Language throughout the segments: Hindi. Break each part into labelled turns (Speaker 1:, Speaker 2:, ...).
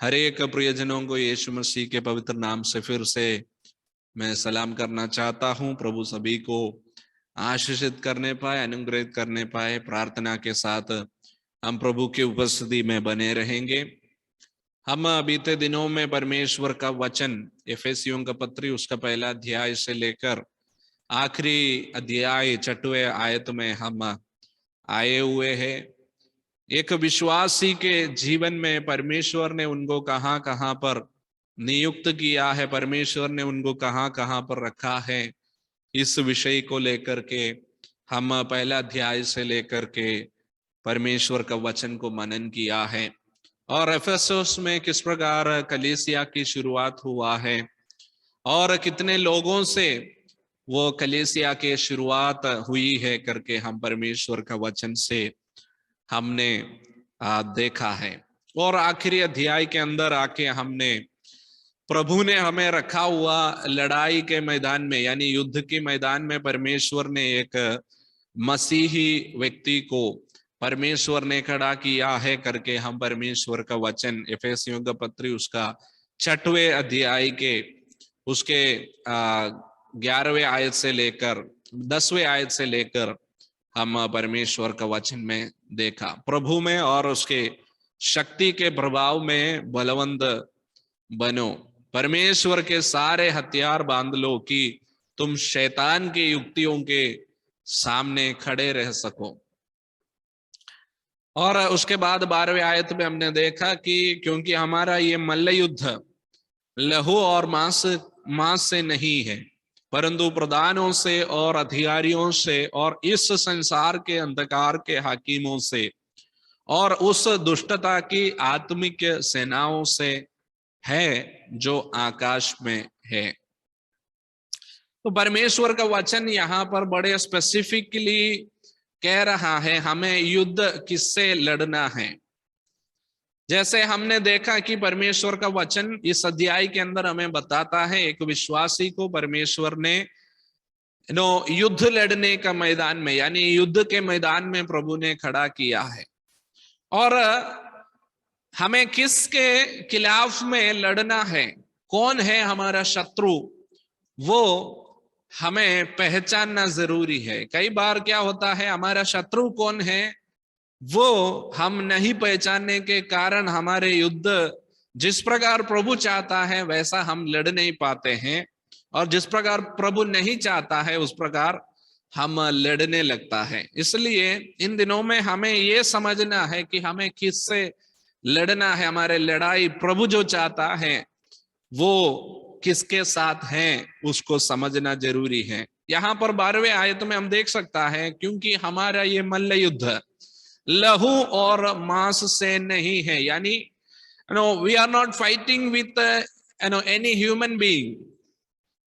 Speaker 1: हर एक प्रियजनों को यीशु मसीह के पवित्र नाम से फिर से मैं सलाम करना चाहता हूं। प्रभु सभी को आशीषित करने पाए, अनुग्रहित करने पाए। प्रार्थना के साथ हम प्रभु की उपस्थिति में बने रहेंगे। हम बीते दिनों में परमेश्वर का वचन एफेसियों का पत्री उसका पहला अध्याय से लेकर आखिरी अध्याय 6वें आयत में हम आए हुए हैं। एक विश्वासी के जीवन में परमेश्वर ने उनको कहां कहां पर नियुक्त किया है, परमेश्वर ने उनको कहां कहां पर रखा है, इस विषय को लेकर के हम पहला अध्याय से लेकर के परमेश्वर का वचन को मनन किया है। और एफेसस में किस प्रकार कलीसिया की शुरुआत हुआ है और कितने लोगों से वो कलीसिया की शुरुआत हुई है करके हम परमेश्वर का वचन से हमने देखा है। और आखिरी अध्याय के अंदर आके हमने प्रभु ने हमें रखा हुआ लड़ाई के मैदान में, यानी युद्ध के मैदान में परमेश्वर ने एक मसीही व्यक्ति को परमेश्वर ने खड़ा किया है करके हम परमेश्वर का वचन एफेसियों का पत्री उसका 6वें अध्याय के उसके 11वें आयत से लेकर 10वें आयत से लेकर हम परमेश्वर का वचन में देखा। प्रभु में और उसके शक्ति के प्रभाव में बलवंत बनो, परमेश्वर के सारे हथियार बांध लो कि तुम शैतान की युक्तियों के सामने खड़े रह सको। और उसके बाद 12वें आयत में हमने देखा कि क्योंकि हमारा ये मल्ल युद्ध लहू और मांस से नहीं है, परंतु प्रधानों से और अधिकारियों से और इस संसार के अंधकार के हाकिमों से और उस दुष्टता की आत्मिक सेनाओं से है जो आकाश में है। तो परमेश्वर का वचन यहाँ पर बड़े स्पेसिफिकली कह रहा है हमें युद्ध किससे लड़ना है। जैसे हमने देखा कि परमेश्वर का वचन इस अध्याय के अंदर हमें बताता है एक विश्वासी को परमेश्वर ने युद्ध लड़ने का मैदान में, यानी युद्ध के मैदान में प्रभु ने खड़ा किया है। और हमें किसके खिलाफ में लड़ना है, कौन है हमारा शत्रु, वो हमें पहचानना जरूरी है। कई बार क्या होता है हमारा शत्रु कौन है वो हम नहीं पहचानने के कारण हमारे युद्ध जिस प्रकार प्रभु चाहता है वैसा हम लड़ नहीं पाते हैं, और जिस प्रकार प्रभु नहीं चाहता है उस प्रकार हम लड़ने लगता है। इसलिए इन दिनों में हमें ये समझना है कि हमें किससे लड़ना है। हमारे लड़ाई प्रभु जो चाहता है वो किसके साथ है उसको समझना जरूरी है। यहाँ पर 12वें आयत में हम देख सकता है क्योंकि हमारा ये मल्ल युद्ध लहू और मांस से नहीं है, यानी we are not fighting with any human being.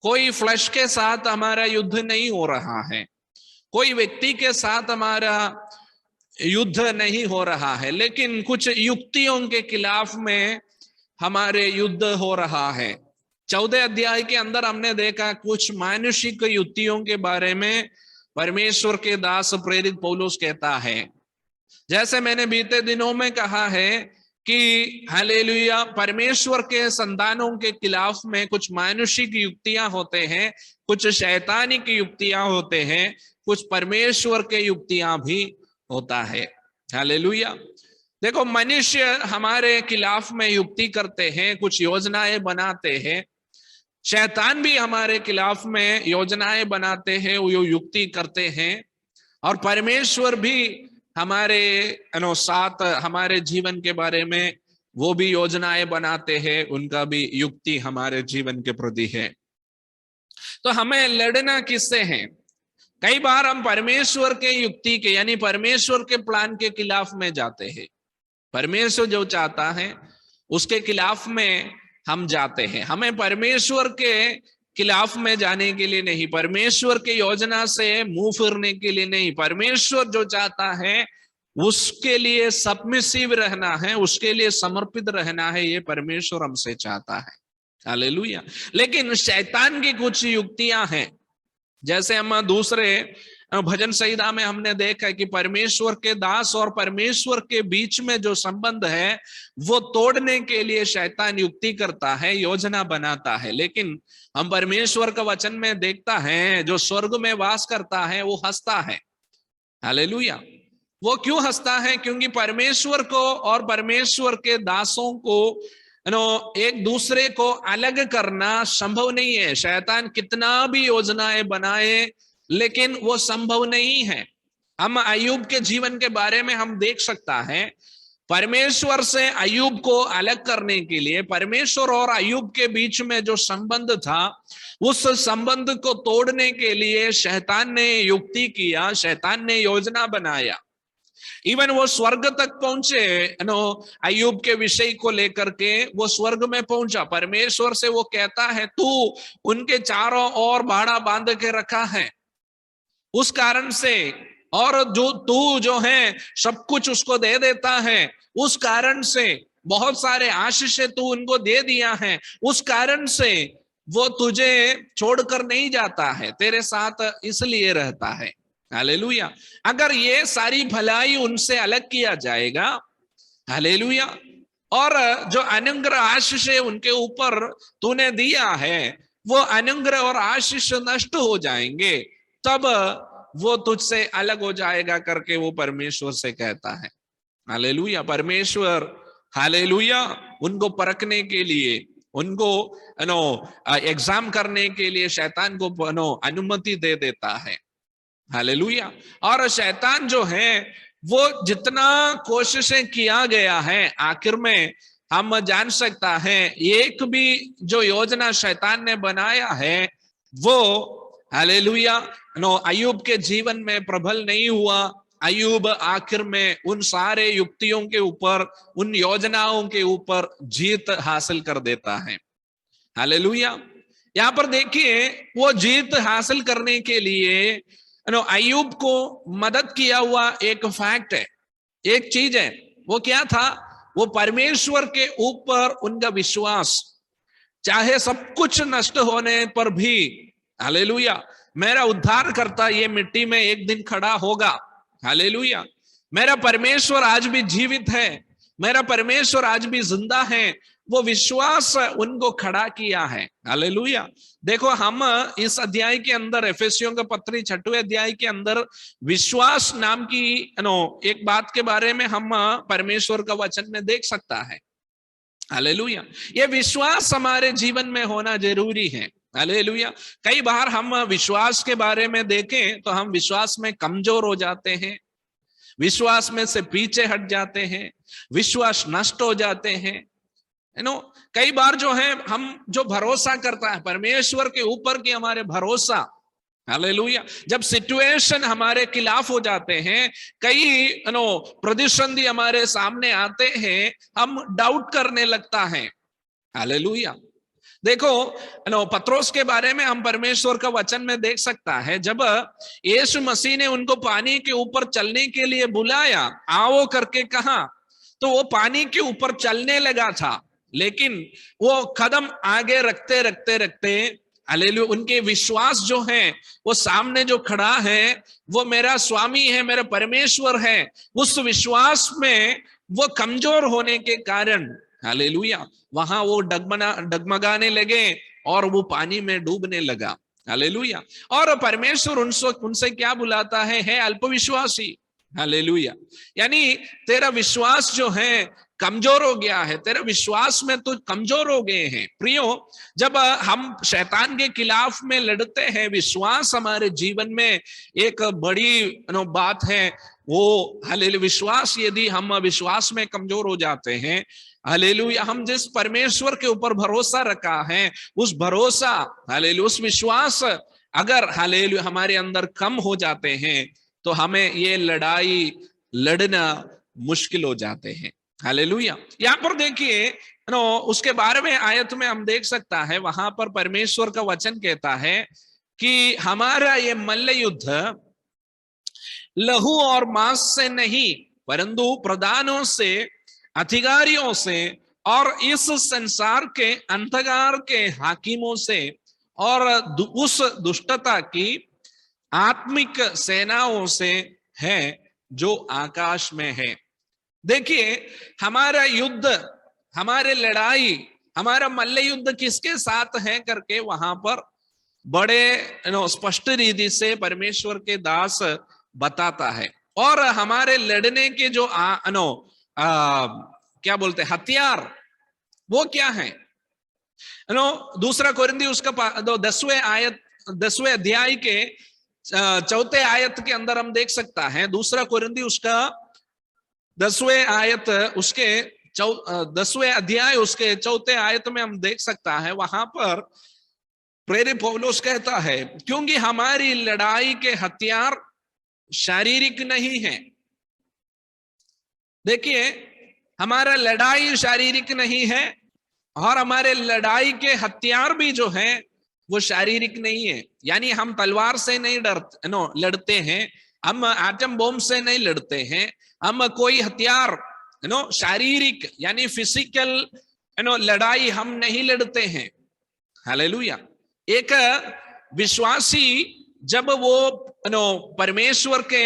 Speaker 1: कोई फ्लैश के साथ हमारा युद्ध नहीं हो रहा है, कोई व्यक्ति के साथ हमारा युद्ध नहीं हो रहा है, लेकिन कुछ युक्तियों के खिलाफ में हमारे युद्ध हो रहा है। 14 अध्याय के अंदर हमने देखा कुछ मानुषिक युक्तियों के बारे में परमेश्वर के दास प्रेरित पौलुस कहता है। जैसे मैंने बीते दिनों में कहा है कि हालेलुया परमेश्वर के संतानों के खिलाफ में कुछ मानुषिक युक्तियां होते हैं, कुछ शैतानिक युक्तियां होते हैं, कुछ परमेश्वर के युक्तियां भी होता है। हालेलुया। देखो मनुष्य हमारे खिलाफ में युक्ति करते हैं, कुछ योजनाएं बनाते हैं। शैतान भी हमारे खिलाफ में योजनाएं बनाते हैं, वो युक्ति करते हैं। और परमेश्वर भी हमारे साथ हमारे जीवन के बारे में वो भी योजनाएं बनाते हैं, उनका भी युक्ति हमारे जीवन के प्रति है। तो हमें लड़ना किससे है? कई बार हम परमेश्वर के युक्ति के यानी परमेश्वर के प्लान के खिलाफ में जाते हैं। परमेश्वर जो चाहता है उसके खिलाफ में हम जाते हैं। हमें परमेश्वर के खिलाफ में जाने के लिए नहीं, परमेश्वर के योजना से मुंह फिरने के लिए नहीं, परमेश्वर जो चाहता है उसके लिए सबमिसिव रहना है, उसके लिए समर्पित रहना है, ये परमेश्वर हमसे चाहता है। हालेलुया। लेकिन शैतान की कुछ युक्तियां हैं, जैसे हम दूसरे भजन संहिता में हमने देखा है कि परमेश्वर के दास और परमेश्वर के बीच में जो संबंध है वो तोड़ने के लिए शैतान युक्ति करता है, योजना बनाता है। लेकिन हम परमेश्वर का वचन में देखता है जो स्वर्ग में वास करता है वो हंसता है। हालेलुया। वो क्यों हंसता है? क्योंकि परमेश्वर को और परमेश्वर के दासों को एक दूसरे को अलग करना संभव नहीं है। शैतान कितना भी योजनाएं बनाए लेकिन वो संभव नहीं है। हम अय्यूब के जीवन के बारे में हम देख सकता है, परमेश्वर से अय्यूब को अलग करने के लिए, परमेश्वर और अय्यूब के बीच में जो संबंध था उस संबंध को तोड़ने के लिए शैतान ने युक्ति किया, शैतान ने योजना बनाया। इवन वो स्वर्ग तक पहुंचे, अय्यूब के विषय को लेकर के वो स्वर्ग में पहुंचा। परमेश्वर से वो कहता है तू उनके चारों ओर बाड़ा बांध के रखा है, उस कारण से, और जो तू जो है सब कुछ उसको दे देता है, उस कारण से बहुत सारे आशीषें तू उनको दे दिया है, उस कारण से वो तुझे छोड़कर नहीं जाता है, तेरे साथ इसलिए रहता है। हालेलुया। अगर ये सारी भलाई उनसे अलग किया जाएगा, हालेलुया, और जो अनुग्रह आशीष उनके ऊपर तूने दिया है वो अनुग्रह और आशीष नष्ट हो जाएंगे, तब वो तुझसे अलग हो जाएगा करके वो परमेश्वर से कहता है। हालेलुया। परमेश्वर, हालेलुया, उनको परखने के लिए, उनको एग्जाम करने के लिए शैतान को अनुमति दे देता है। हालेलुया। और शैतान जो है वो जितना कोशिशें किया गया है, आखिर में हम जान सकता है एक भी जो योजना शैतान ने बनाया है वो, हालेलुया, अय्यूब के जीवन में प्रबल नहीं हुआ। अय्यूब आखिर में उन सारे युक्तियों के ऊपर, उन योजनाओं के ऊपर जीत हासिल कर देता है। हालेलुया। यहाँ पर देखिए वो जीत हासिल करने के लिए अय्यूब को मदद किया हुआ एक फैक्ट है, एक चीज है। वो क्या था? वो परमेश्वर के ऊपर उनका विश्वास। चाहे सब कुछ नष्ट होने पर भी, हालेलुया, मेरा उद्धार करता ये मिट्टी में एक दिन खड़ा होगा। हालेलुया। मेरा परमेश्वर आज भी जीवित है, मेरा परमेश्वर आज भी जिंदा है। वो विश्वास उनको खड़ा किया है। हालेलुया। देखो हम इस अध्याय के अंदर, एफेसियों का पत्री 6वें अध्याय के अंदर विश्वास नाम की एक बात के बारे में हम परमेश्वर का वचन में देख सकता है। हालेलुया। ये विश्वास हमारे जीवन में होना जरूरी है। हालेलुया। कई बार हम विश्वास के बारे में देखें तो हम विश्वास में कमजोर हो जाते हैं, विश्वास में से पीछे हट जाते हैं, विश्वास नष्ट हो जाते हैं। कई बार जो है हम जो भरोसा करता है परमेश्वर के ऊपर की हमारे भरोसा, हालेलुया, जब सिचुएशन हमारे खिलाफ हो जाते हैं, कई प्रतिसंधि हमारे सामने आते हैं, हम डाउट करने लगता है। हालेलुया। देखो पत्रोस के बारे में हम परमेश्वर का वचन में देख सकता है, जब यीशु मसीह ने उनको पानी के ऊपर चलने के लिए बुलाया, आओ करके कहा, तो वो पानी के ऊपर चलने लगा था, लेकिन वो कदम आगे रखते रखते रखते, हालेलुया, उनके विश्वास जो है वो सामने जो खड़ा है वो मेरा स्वामी है, मेरा परमेश्वर है, उस विश्वास में वो कमजोर होने के कारण, हालेलुया, वहां वो डगमगाने लगे और वो पानी में डूबने लगा। हालेलुया। और परमेश्वर उनसे क्या बुलाता है अल्पविश्वासी। हालेलुया। यानी तेरा विश्वास जो है कमजोर हो गया है, तेरे विश्वास में तो कमजोर हो गए हैं। प्रियो, जब हम शैतान के खिलाफ में लड़ते हैं, विश्वास हमारे जीवन में एक बड़ी बात है वो। हालेलुया। विश्वास, यदि हम विश्वास में कमजोर हो जाते हैं, हालेलुया, हम जिस परमेश्वर के ऊपर भरोसा रखा है उस भरोसा, हालेलुया, उस विश्वास अगर, हालेलुया, हमारे अंदर कम हो जाते हैं तो हमें ये लड़ाई लड़ना मुश्किल हो जाते हैं। हालेलुया। यहाँ पर देखिए उसके बारे में आयत में हम देख सकता है, वहां पर परमेश्वर का वचन कहता है कि हमारा ये मल्ल युद्ध लहू और मांस से नहीं परंतु प्रधानों से, अधिकारियों से और इस संसार के अंधकार के हाकिमों से और उस दुष्टता की आत्मिक सेनाओं से है जो आकाश में है। देखिए, हमारा युद्ध, हमारे लड़ाई, हमारा मल्ल युद्ध किसके साथ है करके वहां पर बड़े स्पष्ट रीति से परमेश्वर के दास बताता है। और हमारे लड़ने के जो क्या बोलते हथियार, वो क्या है? दूसरा कोरिन्थी उसका 10वें अध्याय के 4 आयत के अंदर हम देख सकता है। दूसरा कोरिन्थी उसका 10वें आयत, उसके 10वें अध्याय उसके 4 आयत में हम देख सकता है। वहां पर प्रेरित पौलुस कहता है, क्योंकि हमारी लड़ाई के हथियार शारीरिक नहीं है। देखिए, हमारा लड़ाई शारीरिक नहीं है और हमारे लड़ाई के हथियार भी जो है वो शारीरिक नहीं है। यानी हम तलवार से नहीं लड़ते हैं, हम एटम बम से नहीं लड़ते हैं, हम कोई हथियार शारीरिक यानी फिजिकल लड़ाई हम नहीं लड़ते हैं। हालेलुया। एक विश्वासी जब वो परमेश्वर के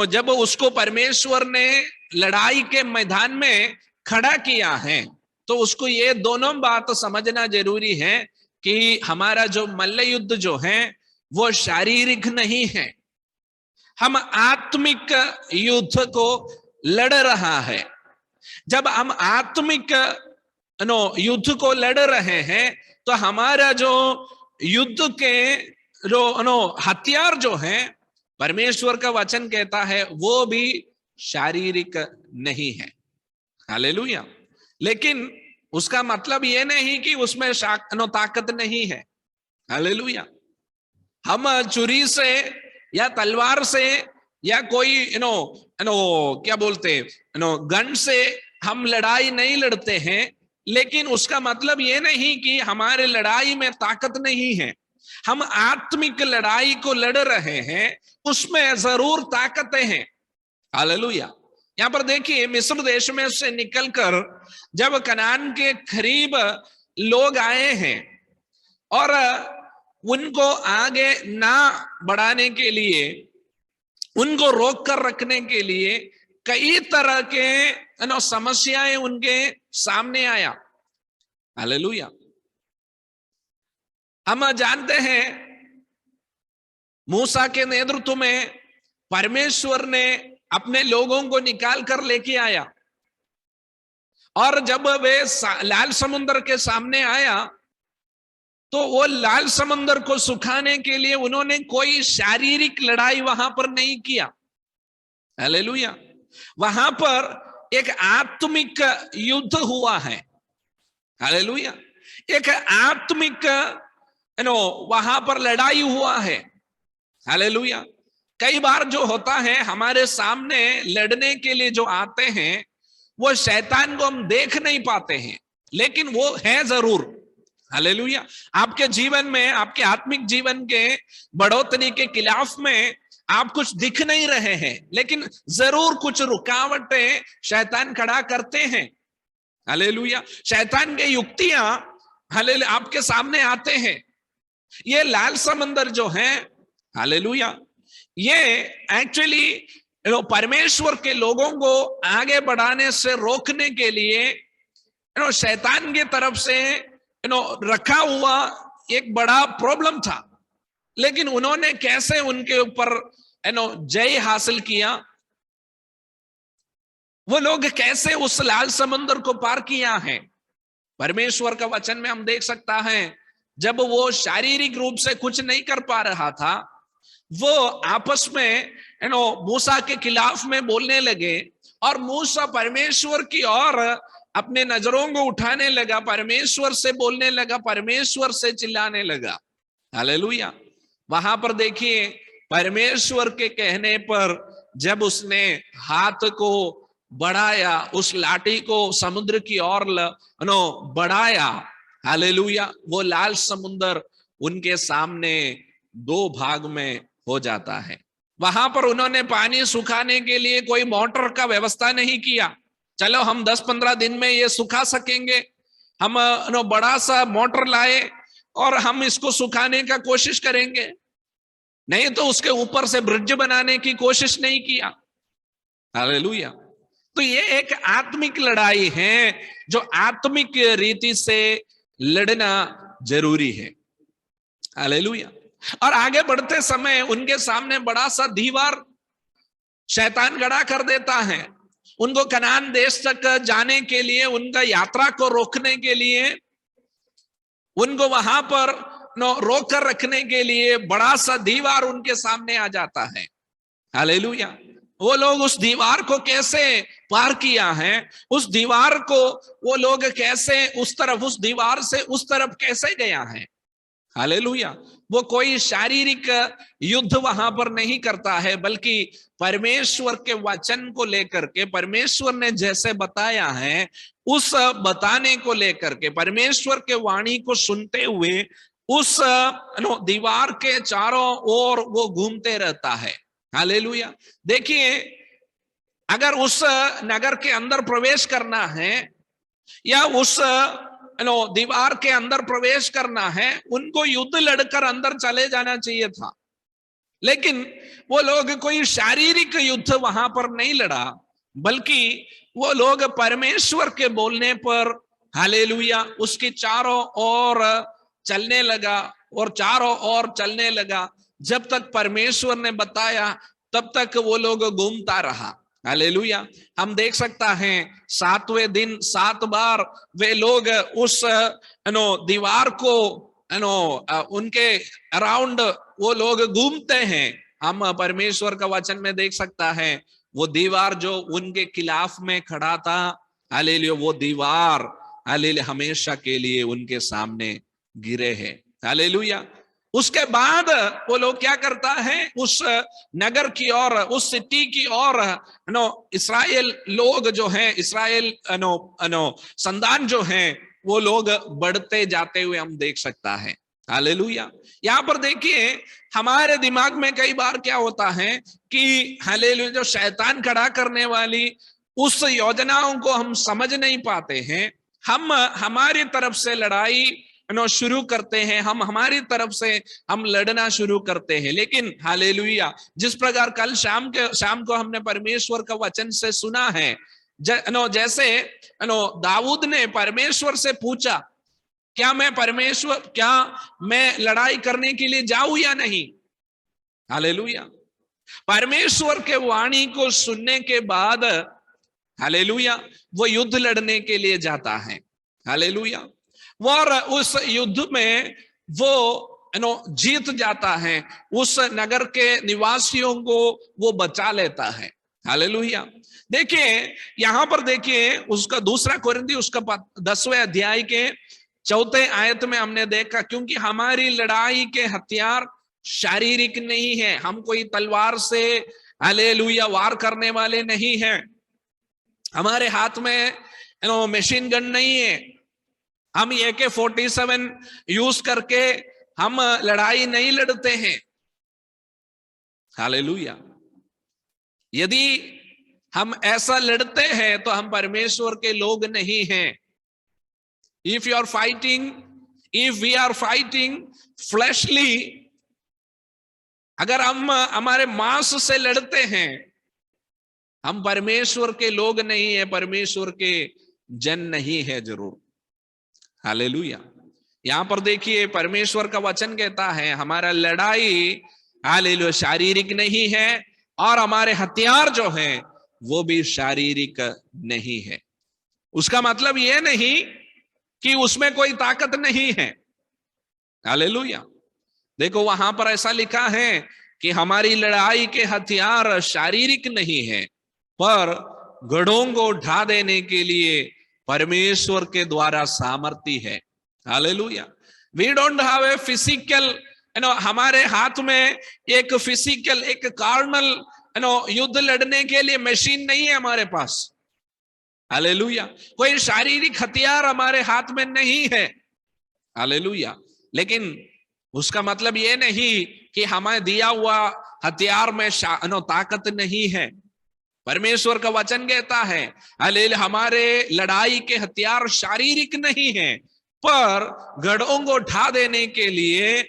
Speaker 1: जब उसको परमेश्वर ने लड़ाई के मैदान में खड़ा किया है, तो उसको ये दोनों बात समझना जरूरी है कि हमारा जो मल्ल युद्ध जो है वो शारीरिक नहीं है, हम आत्मिक युद्ध को लड़ रहा है। जब हम आत्मिक युद्ध को लड़ रहे हैं तो हमारा जो युद्ध के जो हथियार जो है, परमेश्वर का वचन कहता है वो भी शारीरिक नहीं है। हालेलुया। लेकिन उसका मतलब ये नहीं कि उसमें ताकत नहीं है। हालेलुया। हम छुरी से या तलवार से या कोई क्या बोलते गन से हम लड़ाई नहीं लड़ते हैं, लेकिन उसका मतलब ये नहीं कि हमारे लड़ाई में ताकत नहीं है। हम आत्मिक लड़ाई को लड़ रहे हैं, उसमें जरूर ताकतें हैं। हालेलुया। यहां पर देखिए, मिस्र देश में से निकलकर जब कनान के करीब लोग आए हैं और उनको आगे ना बढ़ाने के लिए, उनको रोक कर रखने के लिए कई तरह के समस्याएं उनके सामने आया। हालेलुया। हम जानते हैं मूसा के नेतृत्व में परमेश्वर ने अपने लोगों को निकाल कर लेके आया, और जब वे लाल समुद्र के सामने आया तो वो लाल समुद्र को सुखाने के लिए उन्होंने कोई शारीरिक लड़ाई वहां पर नहीं किया। हालेलुया। वहां पर एक आत्मिक युद्ध हुआ है। हालेलुया। एक आत्मिक वहां पर लड़ाई हुआ है। हालेलुया। कई बार जो होता है, हमारे सामने लड़ने के लिए जो आते हैं वो शैतान को हम देख नहीं पाते हैं, लेकिन वो है जरूर। हालेलुया। आपके जीवन में, आपके आत्मिक जीवन के बढ़ोतरी के खिलाफ में आप कुछ दिख नहीं रहे हैं, लेकिन जरूर कुछ रुकावटें शैतान खड़ा करते हैं। हालेलुया। शैतान के युक्तियां हालेलुया आपके सामने आते हैं। ये लाल समंदर जो है, हालेलुया, ये एक्चुअली परमेश्वर के लोगों को आगे बढ़ाने से रोकने के लिए शैतान की तरफ से रखा हुआ एक बड़ा प्रॉब्लम था। लेकिन उन्होंने कैसे उनके ऊपर जय हासिल किया, वो लोग कैसे उस लाल समुद्र को पार किया है, परमेश्वर का वचन में हम देख सकता है। जब वो शारीरिक रूप से कुछ नहीं कर पा रहा था, वो आपस में मूसा के खिलाफ में बोलने लगे, और मूसा परमेश्वर की ओर अपने नजरों को उठाने लगा, परमेश्वर से बोलने लगा, परमेश्वर से चिल्लाने लगा। हालेलुया। वहां पर देखिए, परमेश्वर के कहने पर जब उसने हाथ को बढ़ाया, उस लाठी को समुद्र की ओर बढ़ाया, हालेलुया, वो लाल समुद्र उनके सामने 2 भाग में हो जाता है। वहां पर उन्होंने पानी सुखाने के लिए कोई मोटर का व्यवस्था नहीं किया। चलो हम 10-15 दिन में ये सुखा सकेंगे, हम बड़ा सा मोटर लाए और हम इसको सुखाने का कोशिश करेंगे। नहीं तो उसके ऊपर से ब्रिज बनाने की कोशिश नहीं किया। हालेलुया। तो ये एक आत्मिक लड़ाई है जो आत्मिक रीति से लड़ना जरूरी है। हालेलुया। और आगे बढ़ते समय उनके सामने बड़ा सा दीवार शैतान खड़ा कर देता है। उनको कनान देश तक जाने के लिए, उनका यात्रा को रोकने के लिए, उनको वहां पर रोक कर रखने के लिए बड़ा सा दीवार उनके सामने आ जाता है। हालेलुया। वो लोग उस दीवार को कैसे पार किया है, उस दीवार को वो लोग कैसे उस तरफ, उस दीवार से उस तरफ कैसे गया है। हालेलुया। वो कोई शारीरिक युद्ध वहां पर नहीं करता है, बल्कि परमेश्वर के वचन को लेकर के, परमेश्वर ने जैसे बताया है उस बताने को लेकर के, परमेश्वर के वाणी को सुनते हुए उस दीवार के चारों ओर वो घूमते रहता है। हालेलुया। देखिए, अगर उस नगर के अंदर प्रवेश करना है या उस दीवार के अंदर प्रवेश करना है, उनको युद्ध लड़कर अंदर चले जाना चाहिए था। लेकिन वो लोग कोई शारीरिक युद्ध वहां पर नहीं लड़ा, बल्कि वो लोग परमेश्वर के बोलने पर, हालेलुया, उसके चारों ओर चलने लगा और चारों ओर चलने लगा। जब तक परमेश्वर ने बताया तब तक वो लोग घूमता रहा। हालेलुया। हम देख सकता हैं 7वें दिन 7 बार वे लोग उस दीवार को उनके अराउंड वो लोग घूमते हैं। हम परमेश्वर का वचन में देख सकता है वो दीवार जो उनके खिलाफ में खड़ा था, हालेलुया, वो दीवार हालेलुया हमेशा के लिए उनके सामने गिरे हैं। हालेलुया। उसके बाद वो लोग क्या करता है, उस नगर की ओर, उस सिटी की ओर इस्राएल लोग जो हैं, इस्राएल संतान जो हैं, वो लोग बढ़ते जाते हुए हम देख सकता है। हालेलुया। यहाँ पर देखिए, हमारे दिमाग में कई बार क्या होता है कि हालेलुया, जो शैतान खड़ा करने वाली उस योजनाओं को हम समझ नहीं पाते हैं। हम हमारी तरफ से लड़ाई शुरू करते हैं, हम हमारी तरफ से हम लड़ना शुरू करते हैं। लेकिन हालेलुया, जिस प्रकार कल शाम को हमने परमेश्वर का वचन से सुना है, जैसे दाऊद ने परमेश्वर से पूछा, क्या मैं लड़ाई करने के लिए जाऊं या नहीं। हालेलुया। परमेश्वर के वाणी को सुनने के बाद हालेलुया वो युद्ध लड़ने के लिए जाता है। हालेलुया। और उस युद्ध में वो जीत जाता है, उस नगर के निवासियों को वो बचा लेता है। हालेलुया। देखिए, यहां पर देखिए, उसका 2 कोरिन्थी उसका 10वें अध्याय के 4 आयत में हमने देखा, क्योंकि हमारी लड़ाई के हथियार शारीरिक नहीं है, हम कोई तलवार से हालेलुया वार करने वाले नहीं हैं, हमारे हाथ में मशीन गन नहीं है, हम AK-47 यूज करके हम लड़ाई नहीं लड़ते हैं। हालेलुया। यदि हम ऐसा लड़ते हैं तो हम परमेश्वर के लोग नहीं हैं। If we are fighting fleshly, अगर हम हमारे मांस से लड़ते हैं, हम परमेश्वर के लोग नहीं है, परमेश्वर के जन नहीं है जरूर। हालेलुया। यहां पर देखिए, परमेश्वर का वचन कहता है हमारा लड़ाई हालेलुया शारीरिक नहीं है, और हमारे हथियार जो हैं वो भी शारीरिक नहीं है। उसका मतलब यह नहीं कि उसमें कोई ताकत नहीं है। हालेलुया। देखो, वहां पर ऐसा लिखा है कि हमारी लड़ाई के हथियार शारीरिक नहीं है, पर गढ़ों को ढा देने के लिए परमेश्वर के द्वारा सामर्थ्य है। Hallelujah. We don't have a physical, हमारे हाथ में एक फिजिकल, एक कार्नल युद्ध लड़ने के लिए मशीन नहीं है हमारे पास। हालेलुया। कोई शारीरिक हथियार हमारे हाथ में नहीं है। हालेलुया। लेकिन उसका मतलब ये नहीं कि हमें दिया हुआ हथियार में ताकत नहीं है। परमेश्वर का वचन कहता है हालेलुया, हमारे लड़ाई के हथियार शारीरिक नहीं है, पर गढ़ों को ढा देने के लिए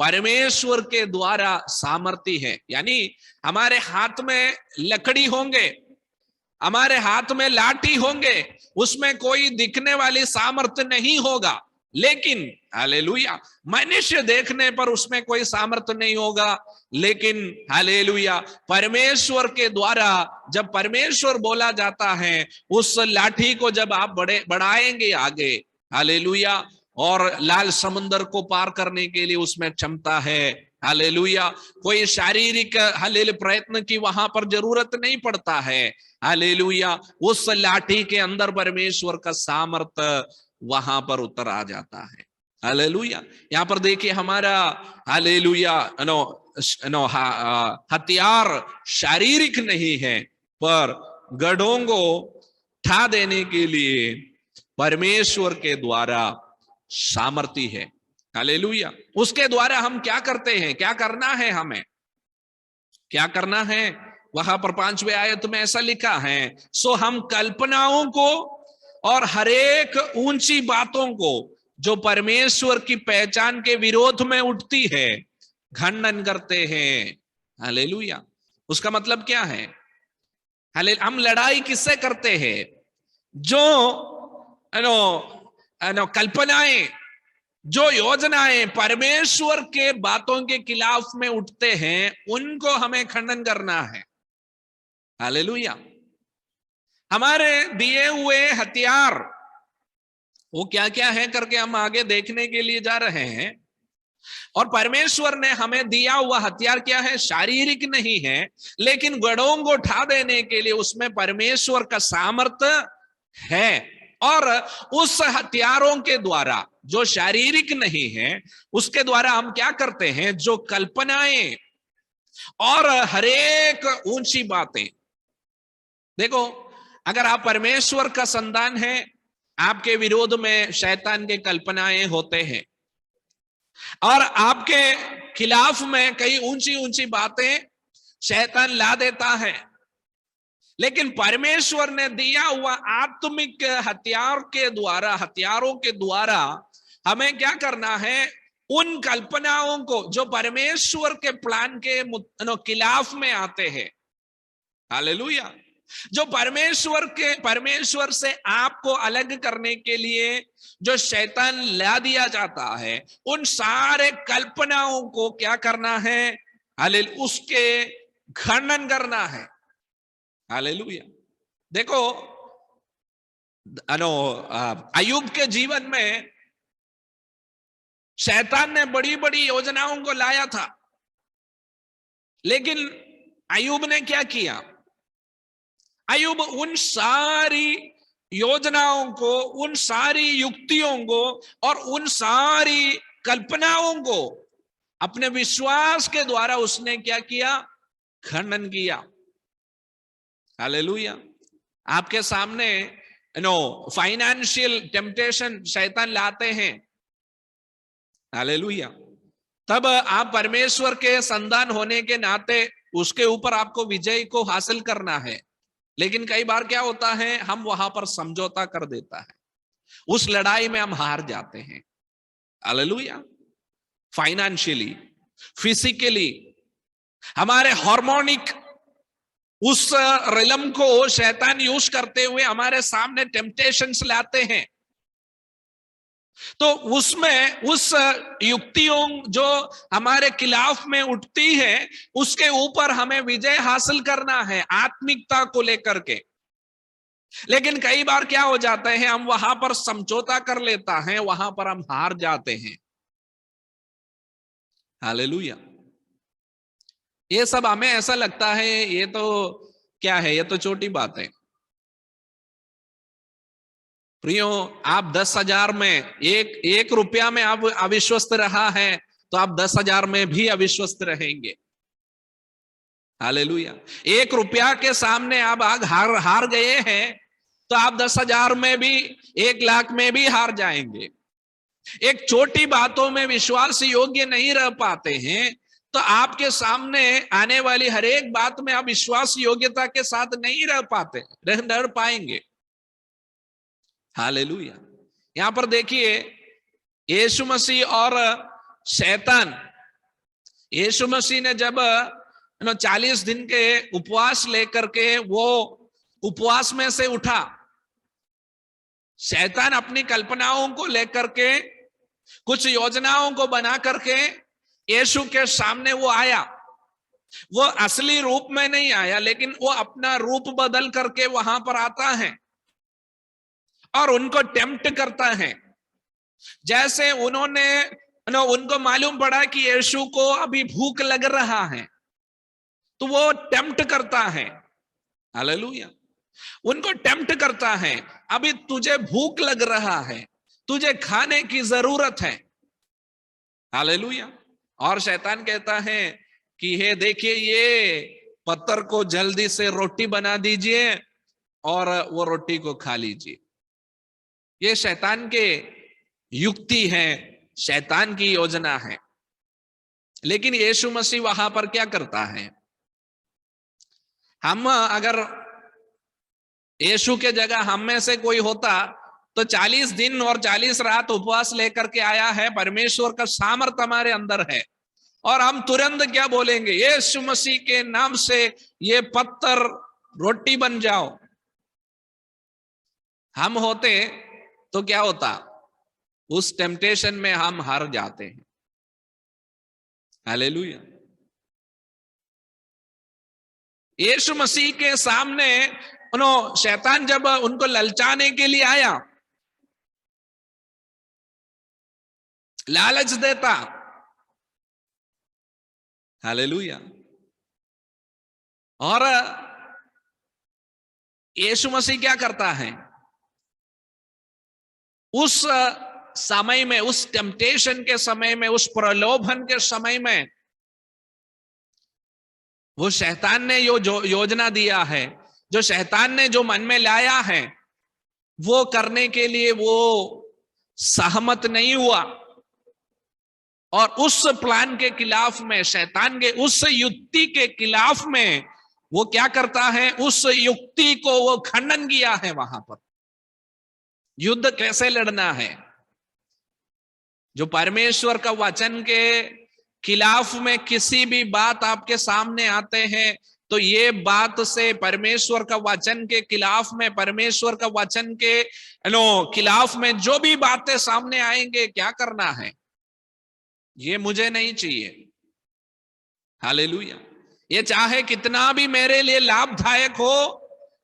Speaker 1: परमेश्वर के द्वारा सामर्थ्य है। यानी हमारे हाथ में लकड़ी होंगे, हमारे हाथ में लाठी होंगे, उसमें कोई दिखने वाली सामर्थ्य नहीं होगा, लेकिन हालेलुया मनुष्य देखने पर उसमें कोई सामर्थ्य नहीं होगा, लेकिन हालेलुया परमेश्वर के द्वारा जब परमेश्वर बोला जाता है, उस लाठी को जब आप बढ़ाएंगे आगे, हालेलुया, और लाल समुद्र को पार करने के लिए उसमें क्षमता है। हालेलुया कोई शारीरिक हालेलुया प्रयत्न की वहां पर जरूरत नहीं पड़ता है। हालेलुया उस लाठी के अंदर परमेश्वर का सामर्थ वहां पर उतर आ जाता है। हालेलुया यहाँ पर देखिए हमारा हालेलुया नो हथियार शारीरिक नहीं है, पर गढ़ों को ठा देने के लिए परमेश्वर के द्वारा सामर्थ्य है। हालेलुया उसके द्वारा हम क्या करते हैं, क्या करना है, हमें क्या करना है, वहां पर 5वें आयत में ऐसा लिखा है, सो हम कल्पनाओं को और हरेक ऊंची बातों को जो परमेश्वर की पहचान के विरोध में उठती है खंडन करते हैं। हालेलुया उसका मतलब क्या है, हम लड़ाई किससे करते हैं, जो कल्पनाएं, जो योजनाएं परमेश्वर के बातों के खिलाफ में उठते हैं, उनको हमें खंडन करना है। हालेलुया हमारे दिए हुए हथियार वो क्या क्या है करके हम आगे देखने के लिए जा रहे हैं। और परमेश्वर ने हमें दिया हुआ हथियार क्या है, शारीरिक नहीं है, लेकिन गढ़ों को उठा देने के लिए उसमें परमेश्वर का सामर्थ्य है। और उस हथियारों के द्वारा जो शारीरिक नहीं है, उसके द्वारा हम क्या करते हैं, जो कल्पनाएं और हरेक ऊंची बातें। देखो अगर आप परमेश्वर का संतान है, आपके विरोध में शैतान के कल्पनाएं होते हैं और आपके खिलाफ में कई ऊंची ऊंची बातें शैतान ला देता है, लेकिन परमेश्वर ने दिया हुआ आत्मिक हथियारों के द्वारा हमें क्या करना है, उन कल्पनाओं को जो परमेश्वर के प्लान के खिलाफ में आते हैं, हालेलुया, जो परमेश्वर से आपको अलग करने के लिए जो शैतान ला दिया जाता है, उन सारे कल्पनाओं को क्या करना है, हालेलुया, उसके खंडन करना है। हालेलुया देखो अय्यूब के जीवन में शैतान ने बड़ी बड़ी योजनाओं को लाया था, लेकिन अय्यूब ने क्या किया, अय्यूब उन सारी योजनाओं को, उन सारी युक्तियों को और उन सारी कल्पनाओं को अपने विश्वास के द्वारा उसने क्या किया, खंडन किया। हालेलुया आपके सामने फाइनेंशियल टेम्पटेशन शैतान लाते हैं, हालेलुया, तब आप परमेश्वर के संतान होने के नाते उसके ऊपर आपको विजय को हासिल करना है। लेकिन कई बार क्या होता है, हम वहां पर समझौता कर देता है, उस लड़ाई में हम हार जाते हैं। हालेलुया फाइनेंशियली, फिजिकली, हमारे हार्मोनिक उस रिलम को शैतान यूज करते हुए हमारे सामने टेम्पटेशंस लाते हैं। तो उसमें उस युक्तियों जो हमारे खिलाफ में उठती है, उसके ऊपर हमें विजय हासिल करना है आत्मिकता को लेकर के। लेकिन कई बार क्या हो जाता है, हम वहां पर समझौता कर लेता है, वहां पर हम हार जाते हैं। हालेलुया ये सब हमें ऐसा लगता है ये तो क्या है, ये तो छोटी बात है। प्रियो आप 10,000 में एक रुपया में आप अविश्वस्त रहा है, तो आप 10,000 में भी अविश्वस्त रहेंगे। हालेलुया 1 रुपया के सामने आप हार गए हैं, तो आप 10,000 में भी, 1,00,000 में भी हार जाएंगे। एक छोटी बातों में विश्वास योग्य नहीं रह पाते हैं, तो आपके सामने आने वाली हर एक बात में आप विश्वास योग्यता के साथ नहीं रह पाएंगे। हालेलुया यहां पर देखिए यीशु मसीह और शैतान यीशु मसीह ने जब 40 दिन के उपवास लेकर के वो उपवास में से उठा, शैतान अपनी कल्पनाओं को लेकर के, कुछ योजनाओं को बना करके यीशु के सामने वो आया। वो असली रूप में नहीं आया, लेकिन वो अपना रूप बदल करके वहां पर आता है और उनको टेम्प्ट करता है। जैसे उनको मालूम पड़ा कि यीशु को अभी भूख लग रहा है, तो वो टेम्प्ट करता है। हालेलुया। उनको टेम्प्ट करता है, अभी तुझे भूख लग रहा है, तुझे खाने की जरूरत है। हालेलुया। और शैतान कहता है कि हे देखिए, ये पत्थर को जल्दी से रोटी बना दीजिए और वो रोटी को खा लीजिए। ये शैतान के युक्ति है, शैतान की योजना है। लेकिन यीशु मसीह वहां पर क्या करता है? हम अगर यीशु के जगह हम में से कोई होता तो 40 दिन और 40 रात उपवास लेकर के आया है, परमेश्वर का सामर्थ हमारे अंदर है, और हम तुरंत क्या बोलेंगे? यीशु मसीह के नाम से ये पत्थर रोटी बन जाओ। हम होते तो क्या होता? उस टेम्पटेशन में हम हार जाते हैं। हालेलुया। यीशु मसीह के सामने शैतान जब उनको ललचाने के लिए आया, लालच देता। हालेलुया। और यीशु मसीह क्या करता है? उस समय में, उस टेम्पटेशन के समय में, उस प्रलोभन के समय में, वो शैतान ने जो योजना दिया है, जो शैतान ने जो मन में लाया है, वो करने के लिए वो सहमत नहीं हुआ। और उस प्लान के खिलाफ में, शैतान के उस युक्ति के खिलाफ में वो क्या करता है? उस युक्ति को वो खंडन किया है। वहां पर युद्ध कैसे लड़ना है? जो परमेश्वर का वचन के खिलाफ में किसी भी बात आपके सामने आते हैं, तो ये बात से परमेश्वर का वचन के खिलाफ में, परमेश्वर का वचन के खिलाफ में जो भी बातें सामने आएंगे, क्या करना है? ये मुझे नहीं चाहिए। हालेलुया। ये चाहे कितना भी मेरे लिए लाभदायक हो,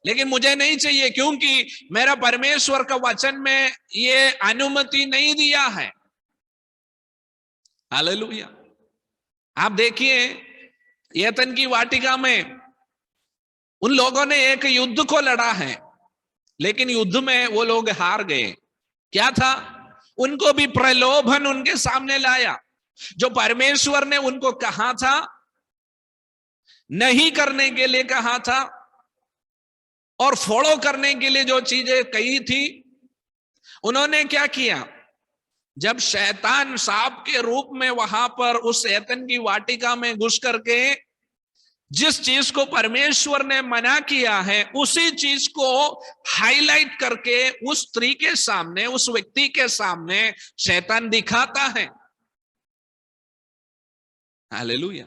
Speaker 1: लेकिन मुझे नहीं चाहिए, क्योंकि मेरा परमेश्वर का वचन में ये अनुमति नहीं दिया है। हालेलुया। आप देखिए, एदन की वाटिका में उन लोगों ने एक युद्ध को लड़ा है, लेकिन युद्ध में वो लोग हार गए। क्या था? उनको भी प्रलोभन उनके सामने लाया। जो परमेश्वर ने उनको कहा था, नहीं करने के लिए कहा था, और फॉलो करने के लिए जो चीजें कही थी, उन्होंने क्या किया? जब शैतान सांप के रूप में वहां पर उस एदन की वाटिका में घुस करके जिस चीज को परमेश्वर ने मना किया है, उसी चीज को हाईलाइट करके उस स्त्री के सामने, उस व्यक्ति के सामने शैतान दिखाता है। हालेलुया।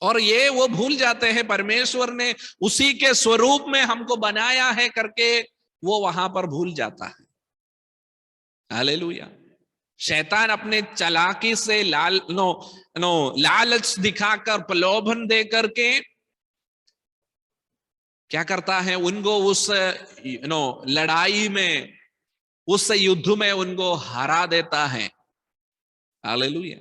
Speaker 1: और ये वो भूल जाते हैं परमेश्वर ने उसी के स्वरूप में हमको बनाया है करके, वो वहां पर भूल जाता है। हालेलुया। शैतान अपने चालाकी से लालच दिखाकर, प्रलोभन दे करके क्या करता है? उनको उस लड़ाई में, उस युद्ध में उनको हरा देता है। हालेलुया।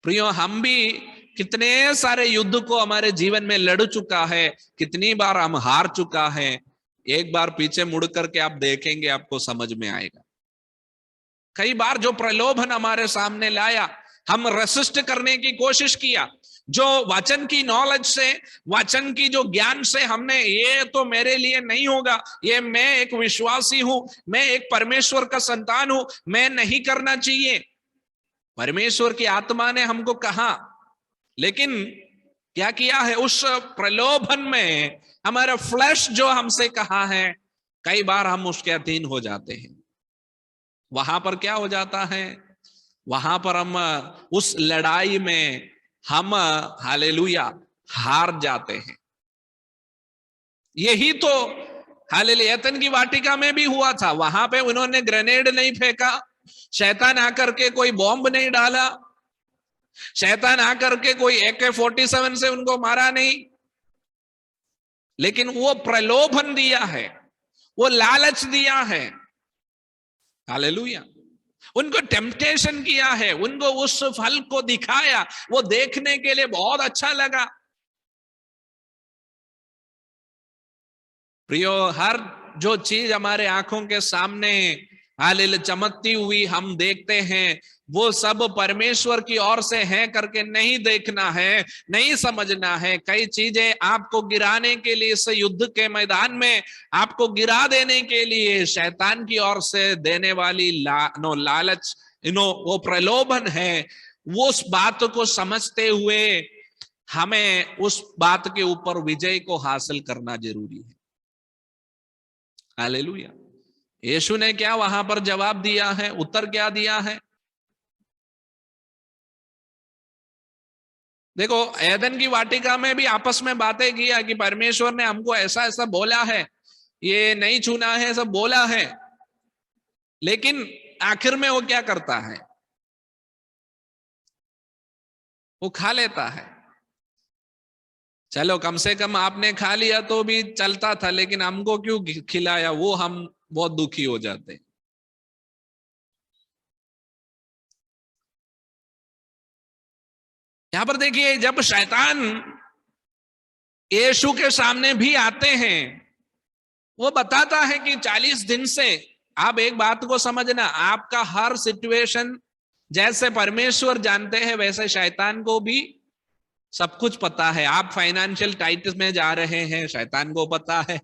Speaker 1: प्रियो, हम भी कितने सारे युद्ध को हमारे जीवन में लड़ चुका है, कितनी बार हम हार चुका है। एक बार पीछे मुड़ करके आप देखेंगे, आपको समझ में आएगा। कई बार जो प्रलोभन हमारे सामने लाया, हम रेसिस्ट करने की कोशिश किया। जो वचन की नॉलेज से, वचन की जो ज्ञान से हमने, ये तो मेरे लिए नहीं होगा, ये मैं एक विश्वासी हूं, मैं एक परमेश्वर का संतान हूं, मैं नहीं करना चाहिए। परमेश्वर की आत्मा ने हमको कहा, लेकिन क्या किया है? उस प्रलोभन में हमारा फ्लैश जो हमसे कहा है, कई बार हम उसके अधीन हो जाते हैं। वहां पर क्या हो जाता है? वहां पर हम उस लड़ाई में हम हालेलुया हार जाते हैं। यही तो हालेलुया एथेन की वाटिका में भी हुआ था। वहां पे उन्होंने ग्रेनेड नहीं फेंका, शैतान आकर के कोई बॉम्ब नहीं डाला, शैतान आकर के कोई AK-47 से उनको मारा नहीं, लेकिन वो प्रलोभन दिया है, वो लालच दिया है। हालेलुया, उनको टेम्पटेशन किया है, उनको उस फल को दिखाया, वो देखने के लिए बहुत अच्छा लगा। प्रियो, हर जो चीज हमारे आंखों के सामने हालेलुया चमकती हुई हम देखते हैं, वो सब परमेश्वर की ओर से है करके नहीं देखना है, नहीं समझना है। कई चीजें आपको गिराने के लिए, इस युद्ध के मैदान में आपको गिरा देने के लिए शैतान की ओर से देने वाली लालच, वो प्रलोभन है। वो उस बात को समझते हुए हमें उस बात के ऊपर विजय को हासिल करना जरूरी है। हालेलुया। यीशु ने क्या वहां पर जवाब दिया है, उत्तर क्या दिया है? देखो, एदन की वाटिका में भी आपस में बातें किया कि परमेश्वर ने हमको ऐसा ऐसा बोला है, ये नहीं छूना है, सब बोला है, लेकिन आखिर में वो क्या करता है? वो खा लेता है। चलो, कम से कम आपने खा लिया तो भी चलता था, लेकिन हमको क्यों खिलाया, वो हम बहुत दुखी हो जाते हैं। यहां पर देखिए, जब शैतान यीशु के सामने भी आते हैं, वो बताता है कि 40 दिन से, आप एक बात को समझना, आपका हर सिचुएशन जैसे परमेश्वर जानते हैं वैसे शैतान को भी सब कुछ पता है। आप फाइनेंशियल टाइट में जा रहे हैं, शैतान को पता है।